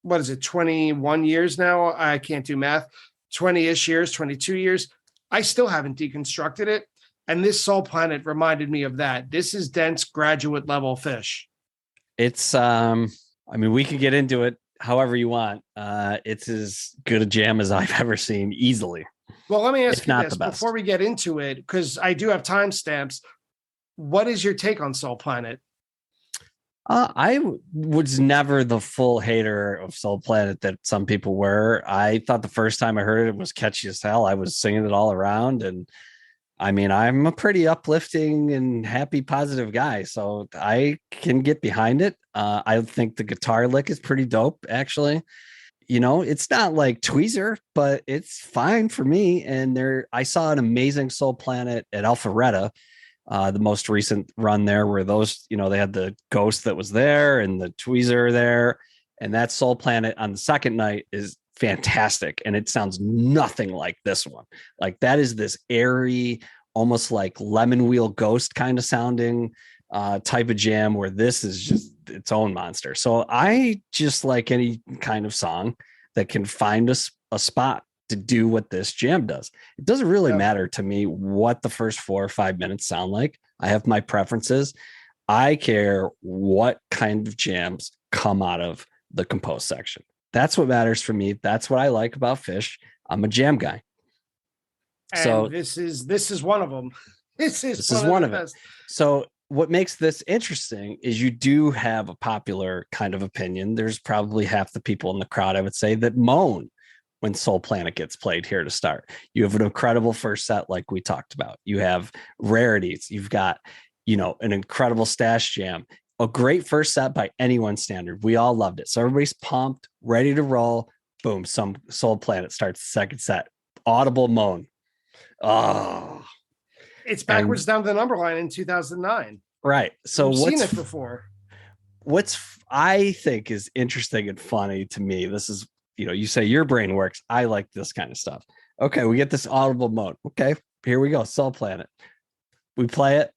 what is it, 21 years now? I can't do math. 20-ish years, 22 years. I still haven't deconstructed it. And this Soul Planet reminded me of that. This is dense graduate level Fish. It's, I mean, we could get into it however you want. It's as good a jam as I've ever seen, easily. Well, let me ask you this before we get into it, because I do have timestamps. What is your take on Soul Planet? I was never the full hater of Soul Planet that some people were. I thought the first time I heard it was catchy as hell. I was singing it all around. And I mean, I'm a pretty uplifting and happy, positive guy, so I can get behind it. I think the guitar lick is pretty dope, actually. You know, it's not like Tweezer, but it's fine for me. And I saw an amazing Soul Planet at Alpharetta. The most recent run there where those, you know, they had the Ghost that was there and the Tweezer there, and that Soul Planet on the second night is fantastic. And it sounds nothing like this one. Like that is this airy, almost like Lemon Wheel Ghost kind of sounding type of jam, where this is just its own monster. So I just like any kind of song that can find a spot to do what this jam does. It doesn't really matter to me what the first 4 or 5 minutes sound like. I have my preferences. I care what kind of jams come out of the compose section. That's what matters for me. That's what I like about Fish. I'm a jam guy. And so this is one of them. This is one of it. So what makes this interesting is you do have a popular kind of opinion. There's probably half the people in the crowd, I would say, that moan when Soul Planet gets played here to start. You have an incredible first set, like we talked about. You have rarities. You've got, you know, an incredible Stash jam, a great first set by anyone's standard. We all loved it. So everybody's pumped, ready to roll. Boom, some Soul Planet starts the second set. Audible moan. Oh, It's backwards down the number line in 2009. Right. So We've seen it before. What's I think is interesting and funny to me, this is, you say your brain works. I like this kind of stuff. Okay, we get this audible mode. Okay, here we go. Soul Planet. We play it.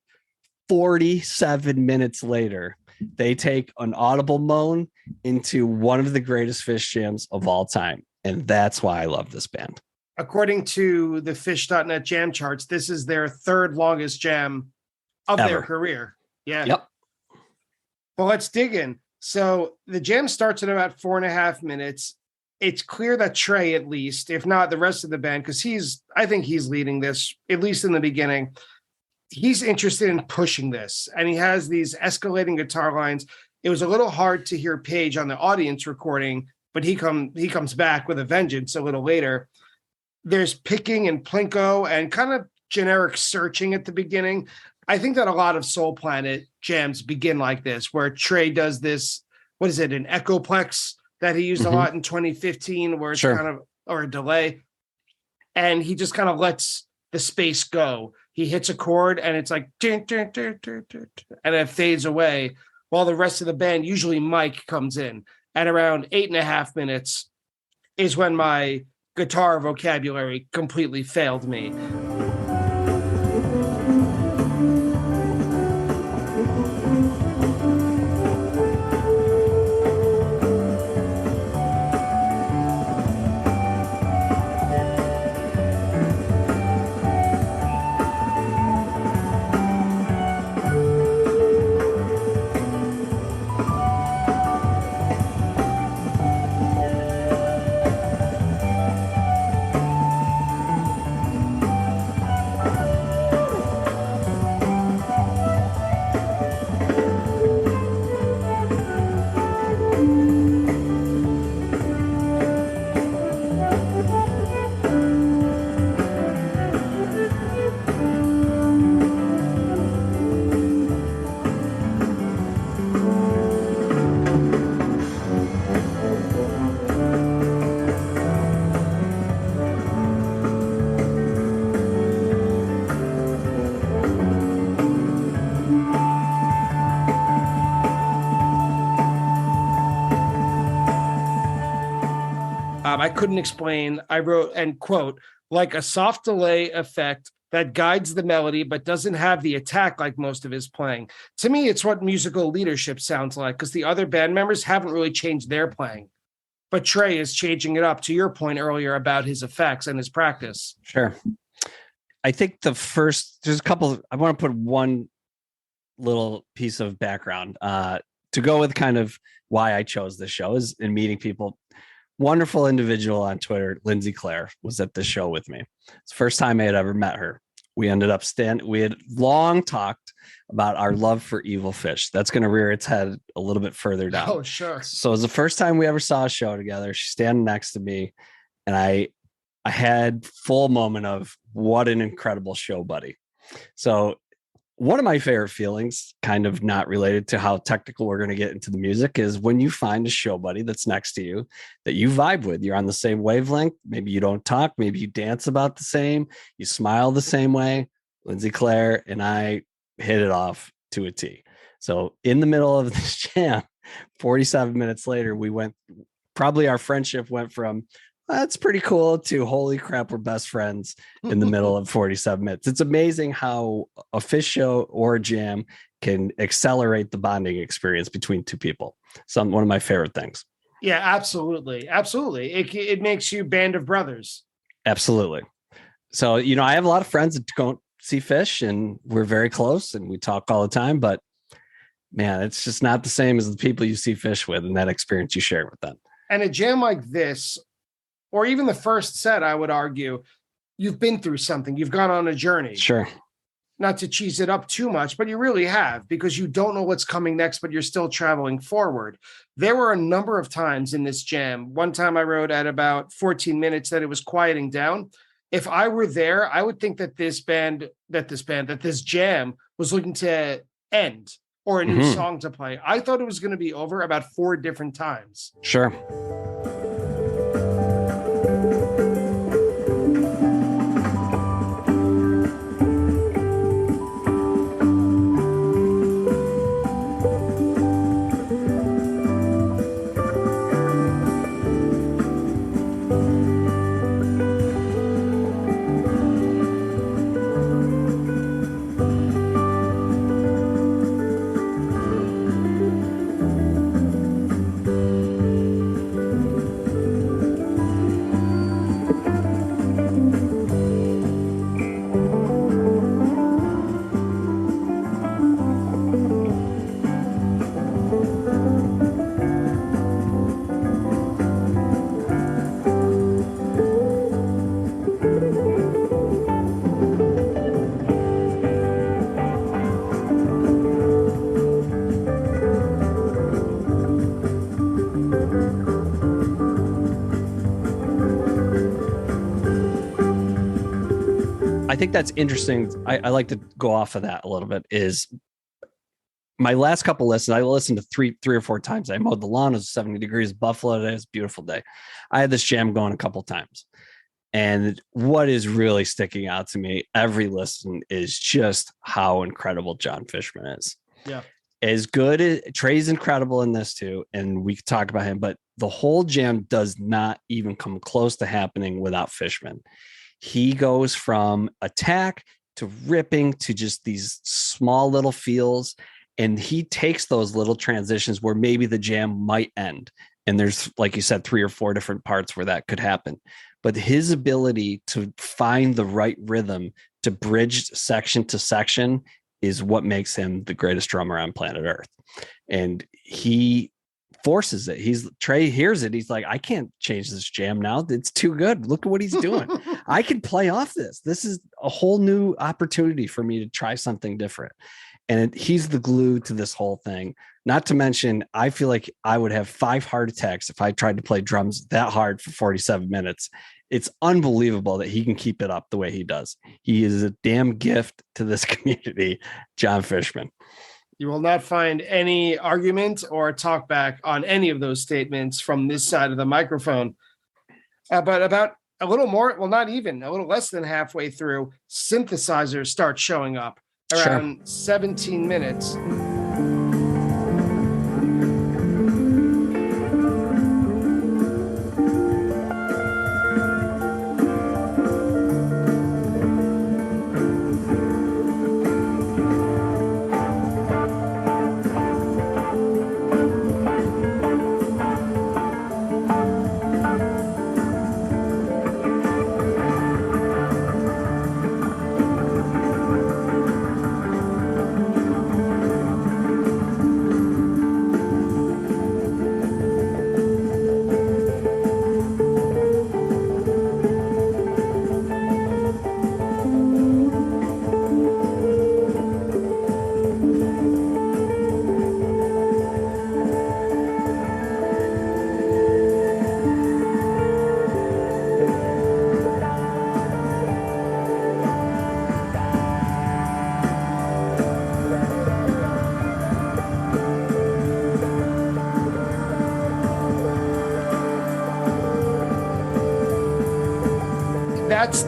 47 minutes later, they take an audible moan into one of the greatest Fish jams of all time. And that's why I love this band. According to the Fish.net jam charts, this is their third longest jam of their career. Yeah. Yep. Well, let's dig in. So the jam starts in about 4.5 minutes. It's clear that Trey, at least, if not the rest of the band, because I think he's leading this, at least in the beginning. He's interested in pushing this, and he has these escalating guitar lines. It was a little hard to hear Page on the audience recording, but he comes back with a vengeance a little later. There's picking and plinko and kind of generic searching at the beginning. I think that a lot of Soul Planet jams begin like this, where Trey does this, what is it, an echoplex that he used a lot in 2015, where it's kind of, or a delay. And he just kind of lets the space go. He hits a chord and it's like, and it fades away while the rest of the band, usually Mike, comes in. At around 8.5 minutes is when my guitar vocabulary completely failed me. I couldn't explain. I wrote, and quote, like a soft delay effect that guides the melody, but doesn't have the attack like most of his playing. To me, it's what musical leadership sounds like, because the other band members haven't really changed their playing. But Trey is changing it up, to your point earlier about his effects and his practice. Sure. I think there's a couple, I want to put one little piece of background to go with kind of why I chose this show is in meeting people. Wonderful individual on Twitter, Lindsay Clare, was at the show with me. It's the first time I had ever met her. We ended up we had long talked about our love for Evil Fish. That's going to rear its head a little bit further down. Oh, sure. So it was the first time we ever saw a show together. She's standing next to me, and I had full moment of what an incredible show buddy. So one of my favorite feelings, kind of not related to how technical we're going to get into the music, is when you find a show buddy that's next to you that you vibe with. You're on the same wavelength. Maybe you don't talk. Maybe you dance about the same. You smile the same way. Lindsay Clare and I hit it off to a T. So in the middle of this jam, 47 minutes later, our friendship went from, that's pretty cool, to holy crap, we're best friends in the middle of 47 minutes. It's amazing how a Fish show or a jam can accelerate the bonding experience between two people. One of my favorite things. Yeah, absolutely. Absolutely. It makes you band of brothers. Absolutely. So, I have a lot of friends that don't see Fish, and we're very close and we talk all the time, but man, it's just not the same as the people you see Fish with and that experience you share with them. And a jam like this, or even the first set, I would argue, you've been through something. You've gone on a journey. Sure. Not to cheese it up too much, but you really have, because you don't know what's coming next, but you're still traveling forward. There were a number of times in this jam. One time I wrote at about 14 minutes that it was quieting down. If I were there, I would think that this jam was looking to end, or a new song to play. I thought it was going to be over about 4 different times. Sure. think that's interesting. I like to go off of that a little bit. Is my last couple listens, I listened to three or four times. I mowed the lawn. It was 70 degrees Buffalo today. It was a beautiful day. I had this jam going a couple times. And what is really sticking out to me every listen is just how incredible John Fishman is. Yeah. As good as Trey's incredible in this too. And we could talk about him, but the whole jam does not even come close to happening without Fishman. He goes from attack to ripping to just these small little feels. And he takes those little transitions where maybe the jam might end. And there's, like you said, 3 or 4 different parts where that could happen. But his ability to find the right rhythm to bridge section to section is what makes him the greatest drummer on planet Earth. And he forces it. Trey hears it. He's like, I can't change this jam now. It's too good. Look at what he's doing. I can play off this. This is a whole new opportunity for me to try something different. And he's the glue to this whole thing. Not to mention, I feel like I would have 5 heart attacks if I tried to play drums that hard for 47 minutes. It's unbelievable that he can keep it up the way he does. He is a damn gift to this community, John Fishman. You will not find any argument or talk back on any of those statements from this side of the microphone. But about a little more, well, not even, a little less than halfway through, synthesizers start showing up around 17 minutes.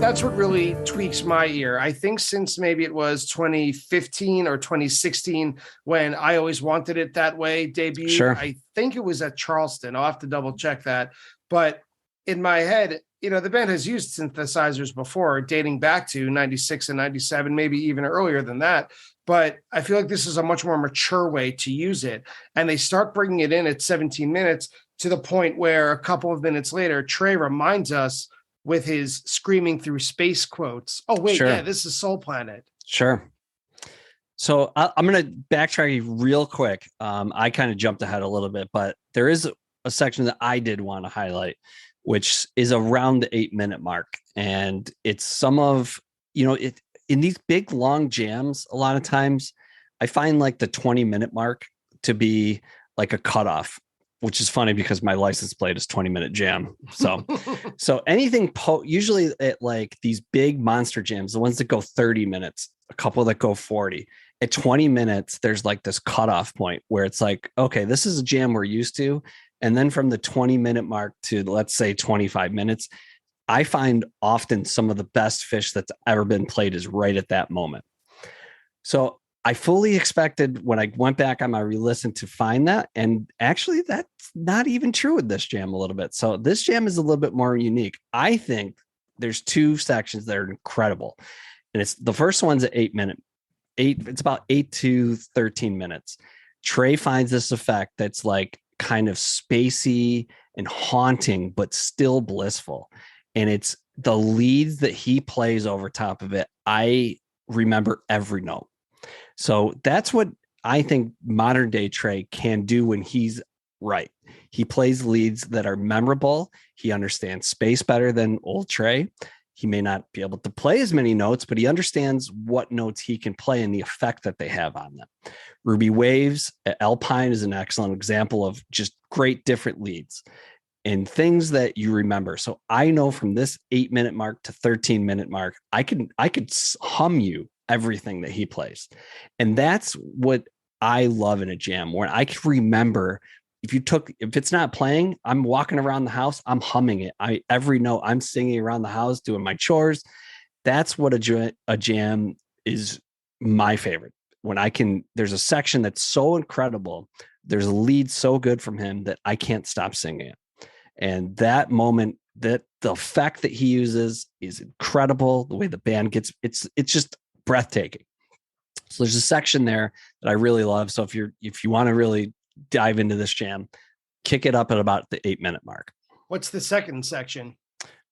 That's what really tweaks my ear. I think since maybe it was 2015 or 2016 when I Always Wanted It That Way debuted. Sure. I think it was at Charleston. I'll have to double check that. But in my head, the band has used synthesizers before, dating back to 96 and 97, maybe even earlier than that. But I feel like this is a much more mature way to use it. And they start bringing it in at 17 minutes to the point where a couple of minutes later, Trey reminds us with his screaming through space quotes. Oh, wait, Sure. Yeah, this is Soul Planet. Sure. So I'm going to backtrack real quick. I kind of jumped ahead a little bit, but there is a section that I did want to highlight, which is around the 8-minute mark. And it's some of, in these big, long jams, a lot of times I find like the 20-minute mark to be like a cutoff, which is funny because my license plate is 20-minute jam. So anything usually at like these big monster jams, the ones that go 30 minutes, a couple that go 40, at 20 minutes, there's like this cutoff point where it's like, okay, this is a jam we're used to. And then from the 20-minute mark to, let's say, 25 minutes, I find often some of the best Fish that's ever been played is right at that moment. So I fully expected when I went back on my re-listen to find that. And actually, that's not even true with this jam a little bit. So this jam is a little bit more unique. I think there's 2 sections that are incredible. And it's the first one's at 8 minutes. It's about 8 to 13 minutes. Trey finds this effect that's like kind of spacey and haunting, but still blissful. And it's the leads that he plays over top of it. I remember every note. So that's what I think modern day Trey can do when he's right. He plays leads that are memorable. He understands space better than old Trey. He may not be able to play as many notes, but he understands what notes he can play and the effect that they have on them. Ruby Waves at Alpine is an excellent example of just great different leads. and things that you remember. So I know from this 8-minute mark to 13-minute mark, I could hum you everything that he plays. And that's what I love in a jam, where I can remember if it's not playing, I'm walking around the house, I'm humming it. Every note I'm singing around the house, doing my chores. That's what a jam is. My favorite, when there's a section that's so incredible. There's a lead so good from him that I can't stop singing it. And that moment, that the effect that he uses is incredible. The way the band gets, it's just breathtaking. So there's a section there that I really love. So if you want to really dive into this jam, kick it up at about the 8-minute mark. What's the second section?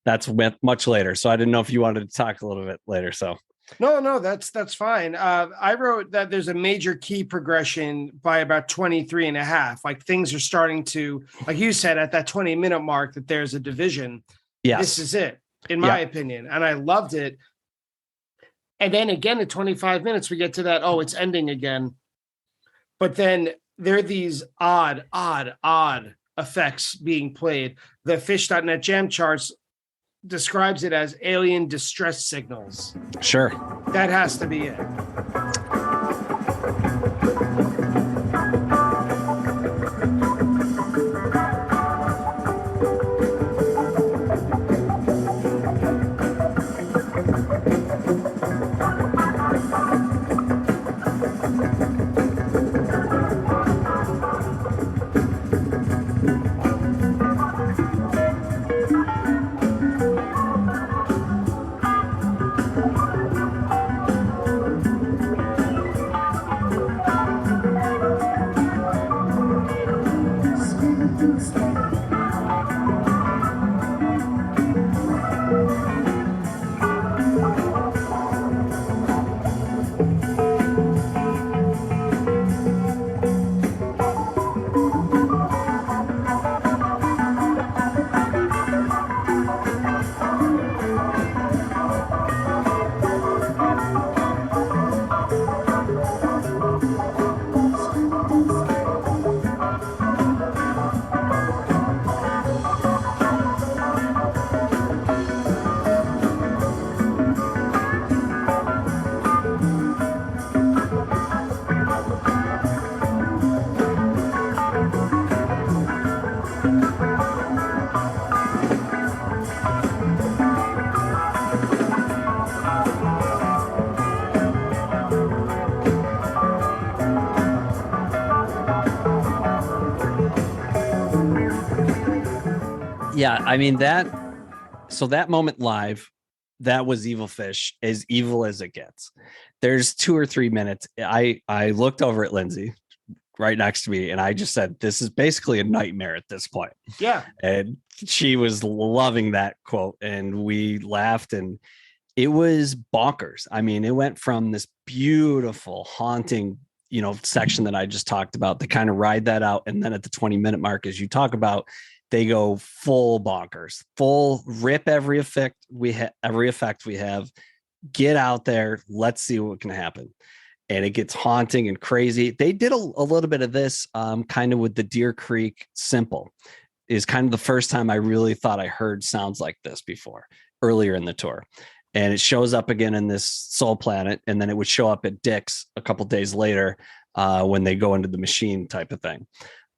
That's much later. So I didn't know if you wanted to talk a little bit later. So No, that's fine. I wrote that there's a major key progression by about 23 and a half. Like things are starting to, like you said, at that 20-minute mark, that there's a division. yes, This is it, in my opinion. And I loved it. And then again, at 25 minutes, we get to that, oh, it's ending again. But then there are these odd effects being played. The Fish.net Jam Charts describes it as alien distress signals. Sure. That has to be it. Yeah, I mean that moment live, that was Evil Fish, as evil as it gets. There's 2 or 3 minutes. I looked over at Lindsay right next to me and I just said, this is basically a nightmare at this point. Yeah. And she was loving that quote and we laughed and it was bonkers. I mean, it went from this beautiful, haunting, section that I just talked about to kind of ride that out. And then at the 20-minute mark, as you talk about, they go full bonkers, full rip every effect we have, get out there. Let's see what can happen. And it gets haunting and crazy. They did a little bit of this kind of with the Deer Creek Simple. Is kind of the first time I really thought I heard sounds like this before, earlier in the tour. And it shows up again in this Soul Planet. And then it would show up at Dick's a couple days later when they go into the machine type of thing.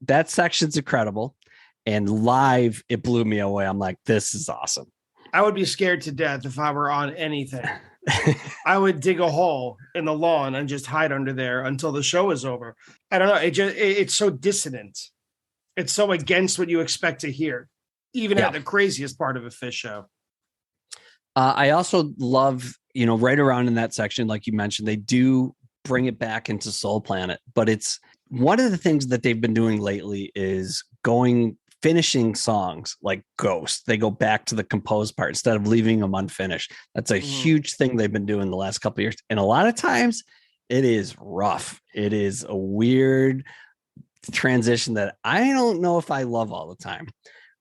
That section's incredible. And live, it blew me away. I'm like, this is awesome. I would be scared to death if I were on anything. I would dig a hole in the lawn and just hide under there until the show is over. I don't know. It's so dissonant. It's so against what you expect to hear, even at the craziest part of a Fish show. I also love, right around in that section, like you mentioned, they do bring it back into Soul Planet. But it's one of the things that they've been doing lately is finishing songs like Ghost. They go back to the composed part instead of leaving them unfinished. That's a huge thing they've been doing the last couple of years. And a lot of times it is rough. It is a weird transition that I don't know if I love all the time,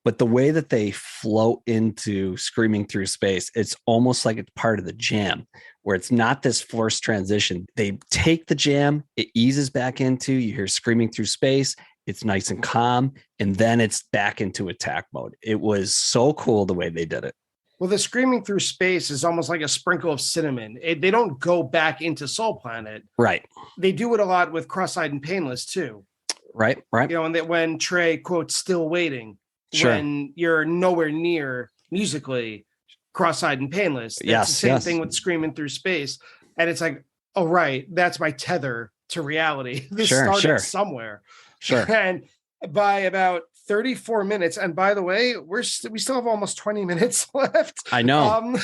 but the way that they float into Screaming Through Space, it's almost like it's part of the jam where it's not this forced transition. They take the jam, it eases back into, you hear Screaming Through Space, It's nice and calm. And then it's back into attack mode. It was so cool the way they did it. Well, the Screaming Through Space is almost like a sprinkle of cinnamon. They don't go back into Soul Planet. Right. They do it a lot with Cross-Eyed and Painless too. Right. You know, and that when Trey quotes "Still Waiting," when you're nowhere near musically Cross-Eyed and Painless. That's the same thing with Screaming Through Space. And it's like, oh, right, that's my tether to reality. This started somewhere. Sure. And by about 34 minutes, and by the way, we still have almost 20 minutes left. I know.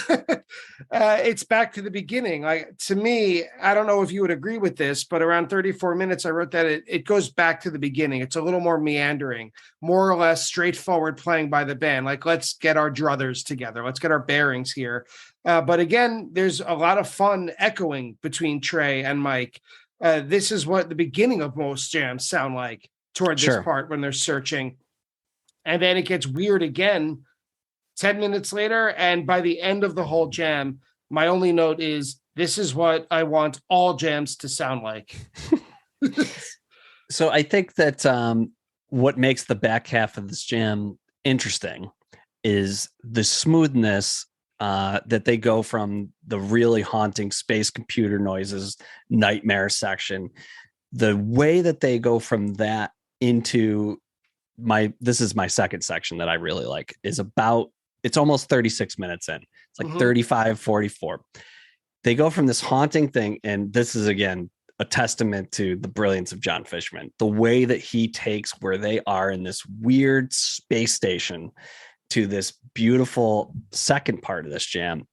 It's back to the beginning. Like, to me, I don't know if you would agree with this, but around 34 minutes, I wrote that it goes back to the beginning. It's a little more meandering, more or less straightforward playing by the band. Like, let's get our druthers together. Let's get our bearings here. But again, there's a lot of fun echoing between Trey and Mike. This is what the beginning of most jams sound like toward this part when they're searching. And then it gets weird again 10 minutes later. And by the end of the whole jam, my only note is, this is what I want all jams to sound like. So I think that what makes the back half of this jam interesting is the smoothness that they go from the really haunting space computer noises, nightmare section. The way that they go from that into this is my second section that I really like, is it's almost 36 minutes in. It's like 35, 44. They go from this haunting thing. And this is, again, a testament to the brilliance of John Fishman, the way that he takes where they are in this weird space station to this beautiful second part of this jam.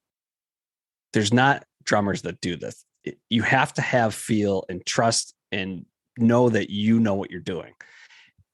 There's not drummers that do this. You have to have feel and trust and know that you know what you're doing.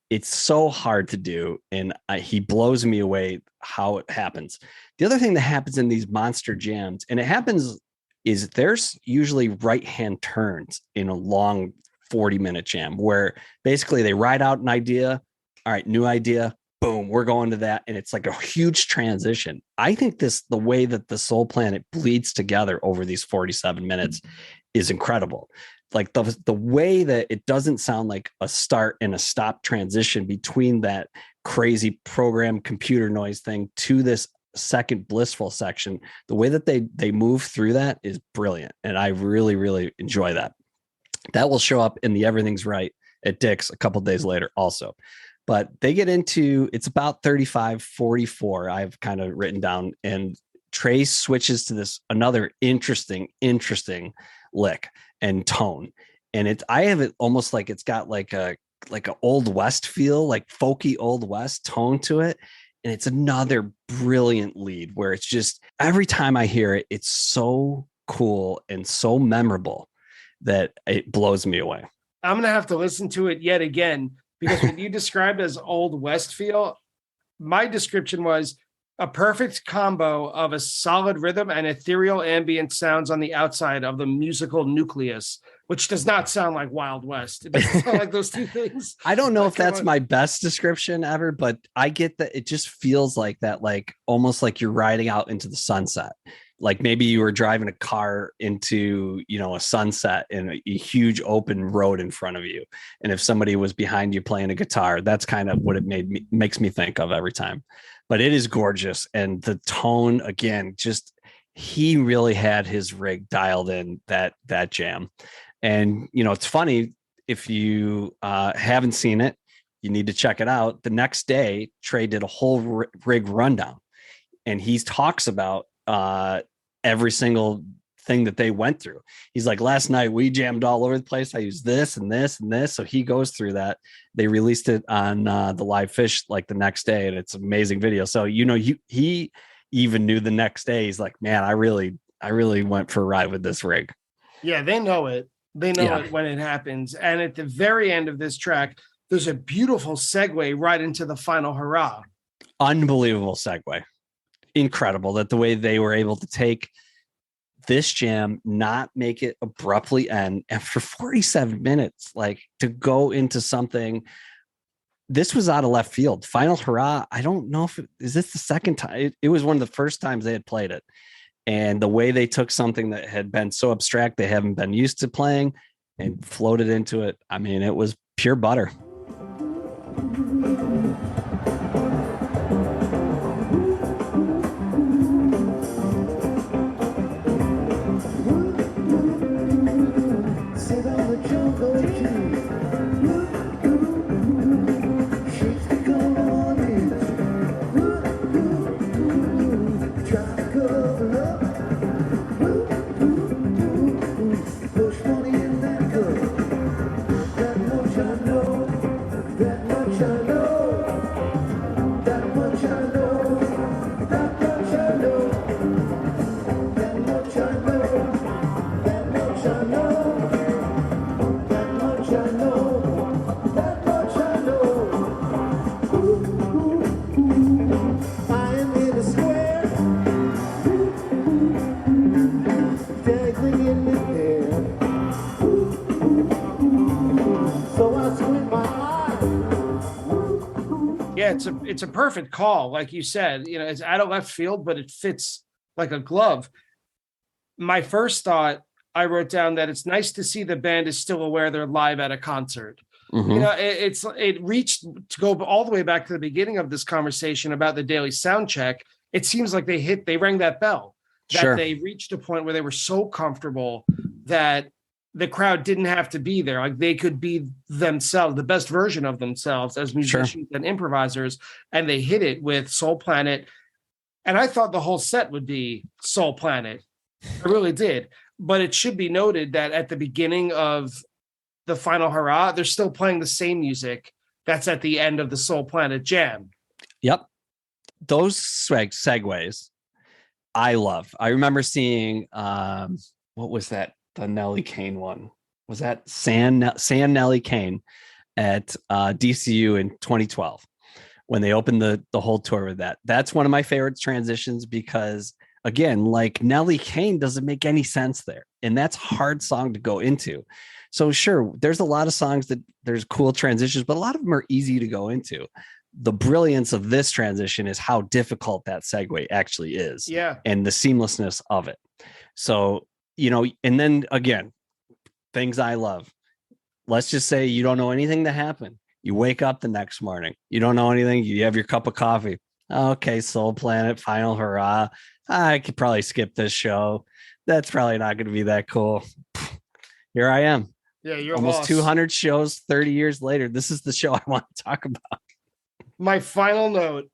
It's so hard to do. And he blows me away how it happens. The other thing that happens in these monster jams, and it happens, is there's usually right-hand turns in a long 40-minute jam where basically they write out an idea. All right, new idea. Boom, we're going to that. And it's like a huge transition. I think the way that the Soul Planet bleeds together over these 47 minutes is incredible. Like the way that it doesn't sound like a start and a stop transition between that crazy program computer noise thing to this second blissful section. The way that they move through that is brilliant. And I really, really enjoy that. That will show up in the Everything's Right at Dick's a couple days later also. But they get into, it's about 35, 44, I've kind of written down, and Trey switches to this another interesting lick and tone. And I have it almost like it's got like a Old West feel, like folky Old West tone to it. And it's another brilliant lead where it's just, every time I hear it, it's so cool and so memorable that it blows me away. I'm going to have to listen to it yet again, because when you described as Old West feel, my description was a perfect combo of a solid rhythm and ethereal ambient sounds on the outside of the musical nucleus, which does not sound like Wild West. It doesn't sound like those two things. I don't know if that's my best description ever, but I get that it just feels like that, like almost like you're riding out into the sunset. Like maybe you were driving a car into, a sunset and a huge open road in front of you. And if somebody was behind you playing a guitar, that's kind of what it makes me think of every time. But it is gorgeous. And the tone, again, just, he really had his rig dialed in that jam. And, it's funny, if you haven't seen it, you need to check it out. The next day, Trey did a whole rig rundown, and he talks about every single thing that they went through. He's like, last night we jammed all over the place. I used this and this and this. So he goes through that. They released it on the Live Fish like the next day, and it's an amazing video. So, he even knew the next day. He's like, man, I really went for a ride with this rig. Yeah, they know it. They know it when it happens. And at the very end of this track, there's a beautiful segue right into the final hurrah. Unbelievable segue. Incredible that the way they were able to take this jam, not make it abruptly end, and for 47 minutes, like, to go into something. This was out of left field. Final hurrah. I don't know if is this the second time. It was one of the first times they had played it. And the way they took something that had been so abstract, they haven't been used to playing, and floated into it. I mean, it was pure butter. Yeah, it's a perfect call, like you said. You know, it's out of left field, but it fits like a glove. My first thought, I wrote down that it's nice to see the band is still aware they're live at a concert. Mm-hmm. You know, it reached to go all the way back to the beginning of this conversation about the daily sound check. It seems like they rang that bell, that Sure. they reached a point where they were so comfortable that the crowd didn't have to be there. Like they could be themselves, the best version of themselves as musicians and improvisers. And they hit it with Soul Planet. And I thought the whole set would be Soul Planet. I really did. But it should be noted that at the beginning of the Final Hurrah, they're still playing the same music that's at the end of the Soul Planet jam. Yep. Those segues I love. I remember seeing, what was that? The Nelly Kane one. Was that San Nelly Kane at DCU in 2012 when they opened the whole tour with that. That's one of my favorite transitions because, again, like Nelly Kane doesn't make any sense there. And that's a hard song to go into. So sure, there's a lot of songs that there's cool transitions, but a lot of them are easy to go into. The brilliance of this transition is how difficult that segue actually is. Yeah. And the seamlessness of it. So, you know, and then again, things I love. Let's just say you don't know anything that happened. You wake up the next morning. You don't know anything. You have your cup of coffee. Okay, Soul Planet, Final Hurrah. I could probably skip this show. That's probably not going to be that cool. Here I am. Yeah, you're almost lost. 200 shows 30 years later. This is the show I want to talk about. My final note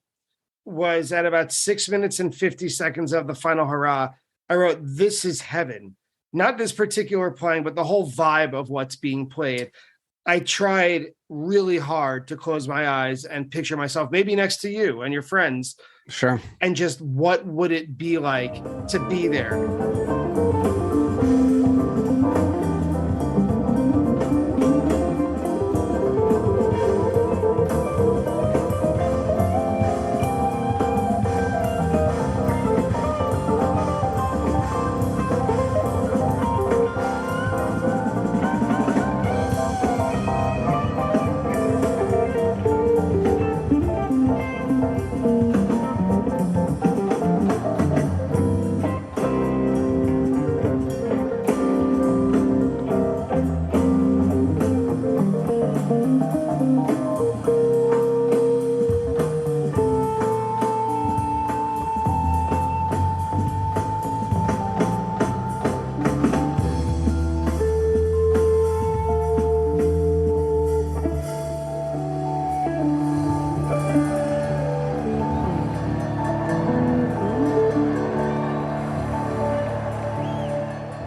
was at about 6 minutes and 50 seconds of the Final Hurrah. I wrote, "This is heaven." Not this particular playing, but the whole vibe of what's being played. I tried really hard to close my eyes and picture myself maybe next to you and your friends. Sure. And just what would it be like to be there?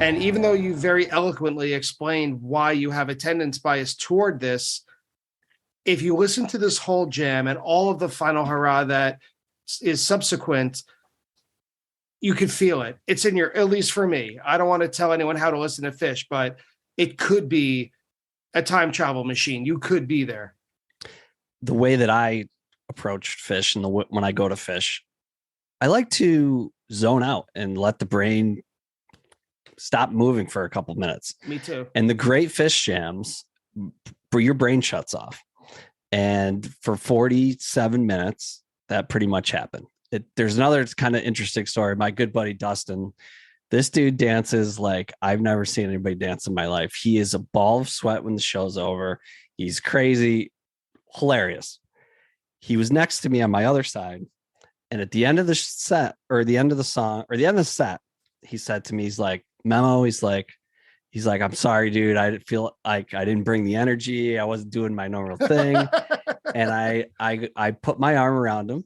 And even though you very eloquently explained why you have attendance bias toward this, if you listen to this whole jam and all of the Final Hurrah that is subsequent, you could feel it. It's in your, at least for me. I don't want to tell anyone how to listen to Phish, but it could be a time travel machine. You could be there. The way that I approached Phish and when I go to Phish, I like to zone out and let the brain stop moving for a couple minutes. Me too. And the great Phish jams, your brain shuts off. And for 47 minutes, that pretty much happened. There's another kind of interesting story. My good buddy, Dustin, this dude dances like I've never seen anybody dance in my life. He is a ball of sweat when the show's over. He's crazy, hilarious. He was next to me on my other side. And at the end of the set or the end of the song or the end of the set, he said to me, he's like, Memo, he's like, I'm sorry, dude. I feel like I didn't bring the energy. I wasn't doing my normal thing. And I put my arm around him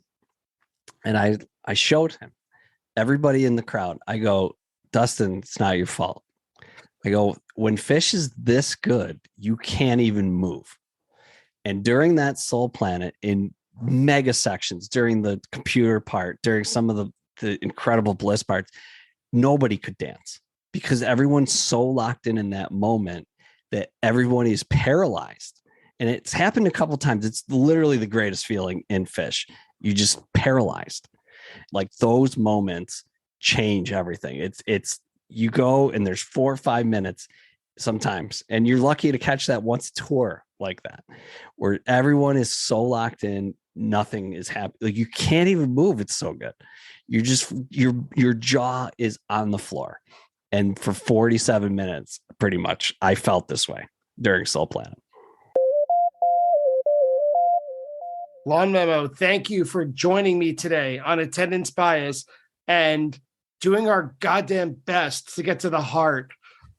and I showed him, everybody in the crowd. I go, Dustin, it's not your fault. I go, when fish is this good, you can't even move. And during that Soul Planet, in mega sections, during the computer part, during some of the incredible bliss parts, nobody could dance because everyone's so locked in that moment that everyone is paralyzed. And it's happened a couple of times. It's literally the greatest feeling in fish. You just paralyzed. Like those moments change everything. It's you go and there's 4 or 5 minutes sometimes, and you're lucky to catch that once a tour like that, where everyone is so locked in, nothing is happening. Like you can't even move. It's so good. You're just your jaw is on the floor. And for 47 minutes, pretty much, I felt this way during Soul Planet. LawnMemo, thank you for joining me today on Attendance Bias and doing our goddamn best to get to the heart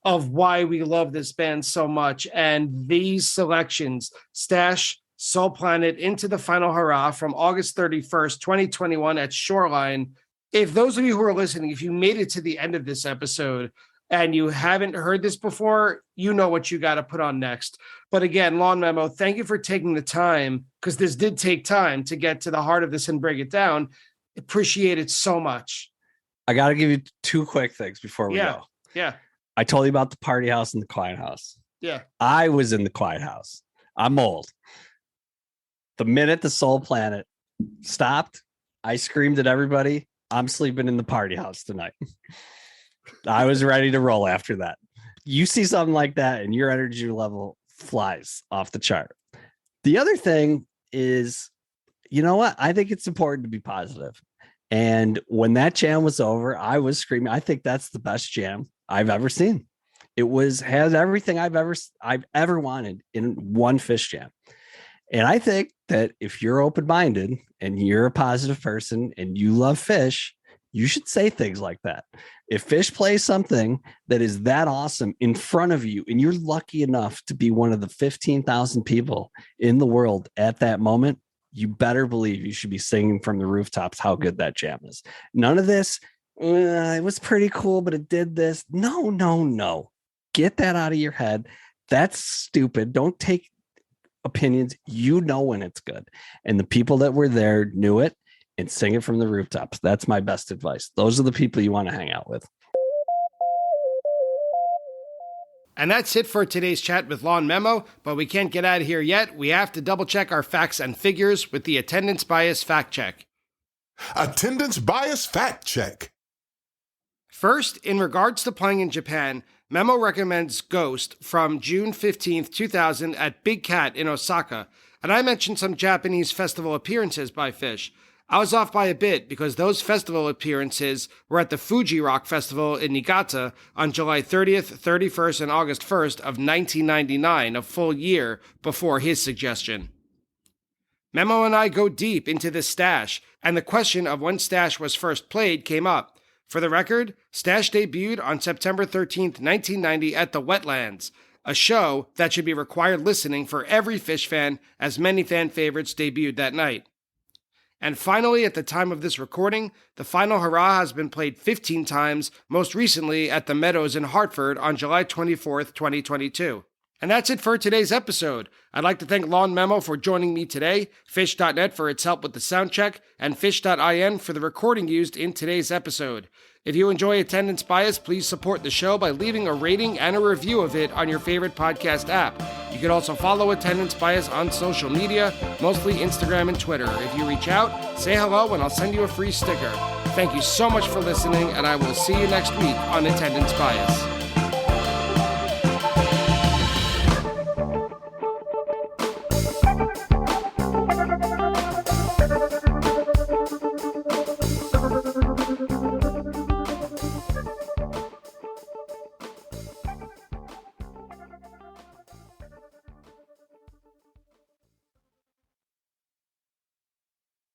of why we love this band so much. And these selections, Stash, Soul Planet, Into the Final Hurrah from August 31st, 2021 at Shoreline. If those of you who are listening, if you made it to the end of this episode and you haven't heard this before, you know what you got to put on next. But again, LawnMemo, thank you for taking the time, because this did take time to get to the heart of this and break it down. Appreciate it so much. I got to give you 2 quick things before we go. Yeah. I told you about the party house and the quiet house. Yeah. I was in the quiet house. I'm old. The minute the Soul Planet stopped, I screamed at everybody, I'm sleeping in the party house tonight. I was ready to roll after that. You see something like that and your energy level flies off the chart. The other thing is, you know what? I think it's important to be positive. And when that jam was over, I was screaming. I think that's the best jam I've ever seen. It has everything I've ever wanted in one fish jam. And I think that if you're open-minded and you're a positive person and you love fish, you should say things like that. If fish plays something that is that awesome in front of you, and you're lucky enough to be one of the 15,000 people in the world at that moment, you better believe you should be singing from the rooftops how good that jam is. None of this, it was pretty cool, but it did this. No. Get that out of your head. That's stupid. Don't take opinions. You know when it's good. And the people that were there knew it, and sing it from the rooftops. That's my best advice. Those are the people you want to hang out with. And that's it for today's chat with LawnMemo, but we can't get out of here yet. We have to double check our facts and figures with the Attendance Bias Fact Check. Attendance Bias Fact Check. First, in regards to playing in Japan, Memo recommends Ghost from June 15th, 2000 at Big Cat in Osaka, and I mentioned some Japanese festival appearances by Fish. I was off by a bit because those festival appearances were at the Fuji Rock Festival in Niigata on July 30th, 31st, and August 1st of 1999, a full year before his suggestion. Memo and I go deep into this Stash, and the question of when Stash was first played came up. For the record, Stash debuted on September 13th, 1990 at the Wetlands, a show that should be required listening for every Fish fan, as many fan favorites debuted that night. And finally, at the time of this recording, the Final Hurrah has been played 15 times, most recently at the Meadows in Hartford on July 24th, 2022. And that's it for today's episode. I'd like to thank LawnMemo for joining me today, Fish.net for its help with the sound check, and Fish.in for the recording used in today's episode. If you enjoy Attendance Bias, please support the show by leaving a rating and a review of it on your favorite podcast app. You can also follow Attendance Bias on social media, mostly Instagram and Twitter. If you reach out, say hello and I'll send you a free sticker. Thank you so much for listening, and I will see you next week on Attendance Bias.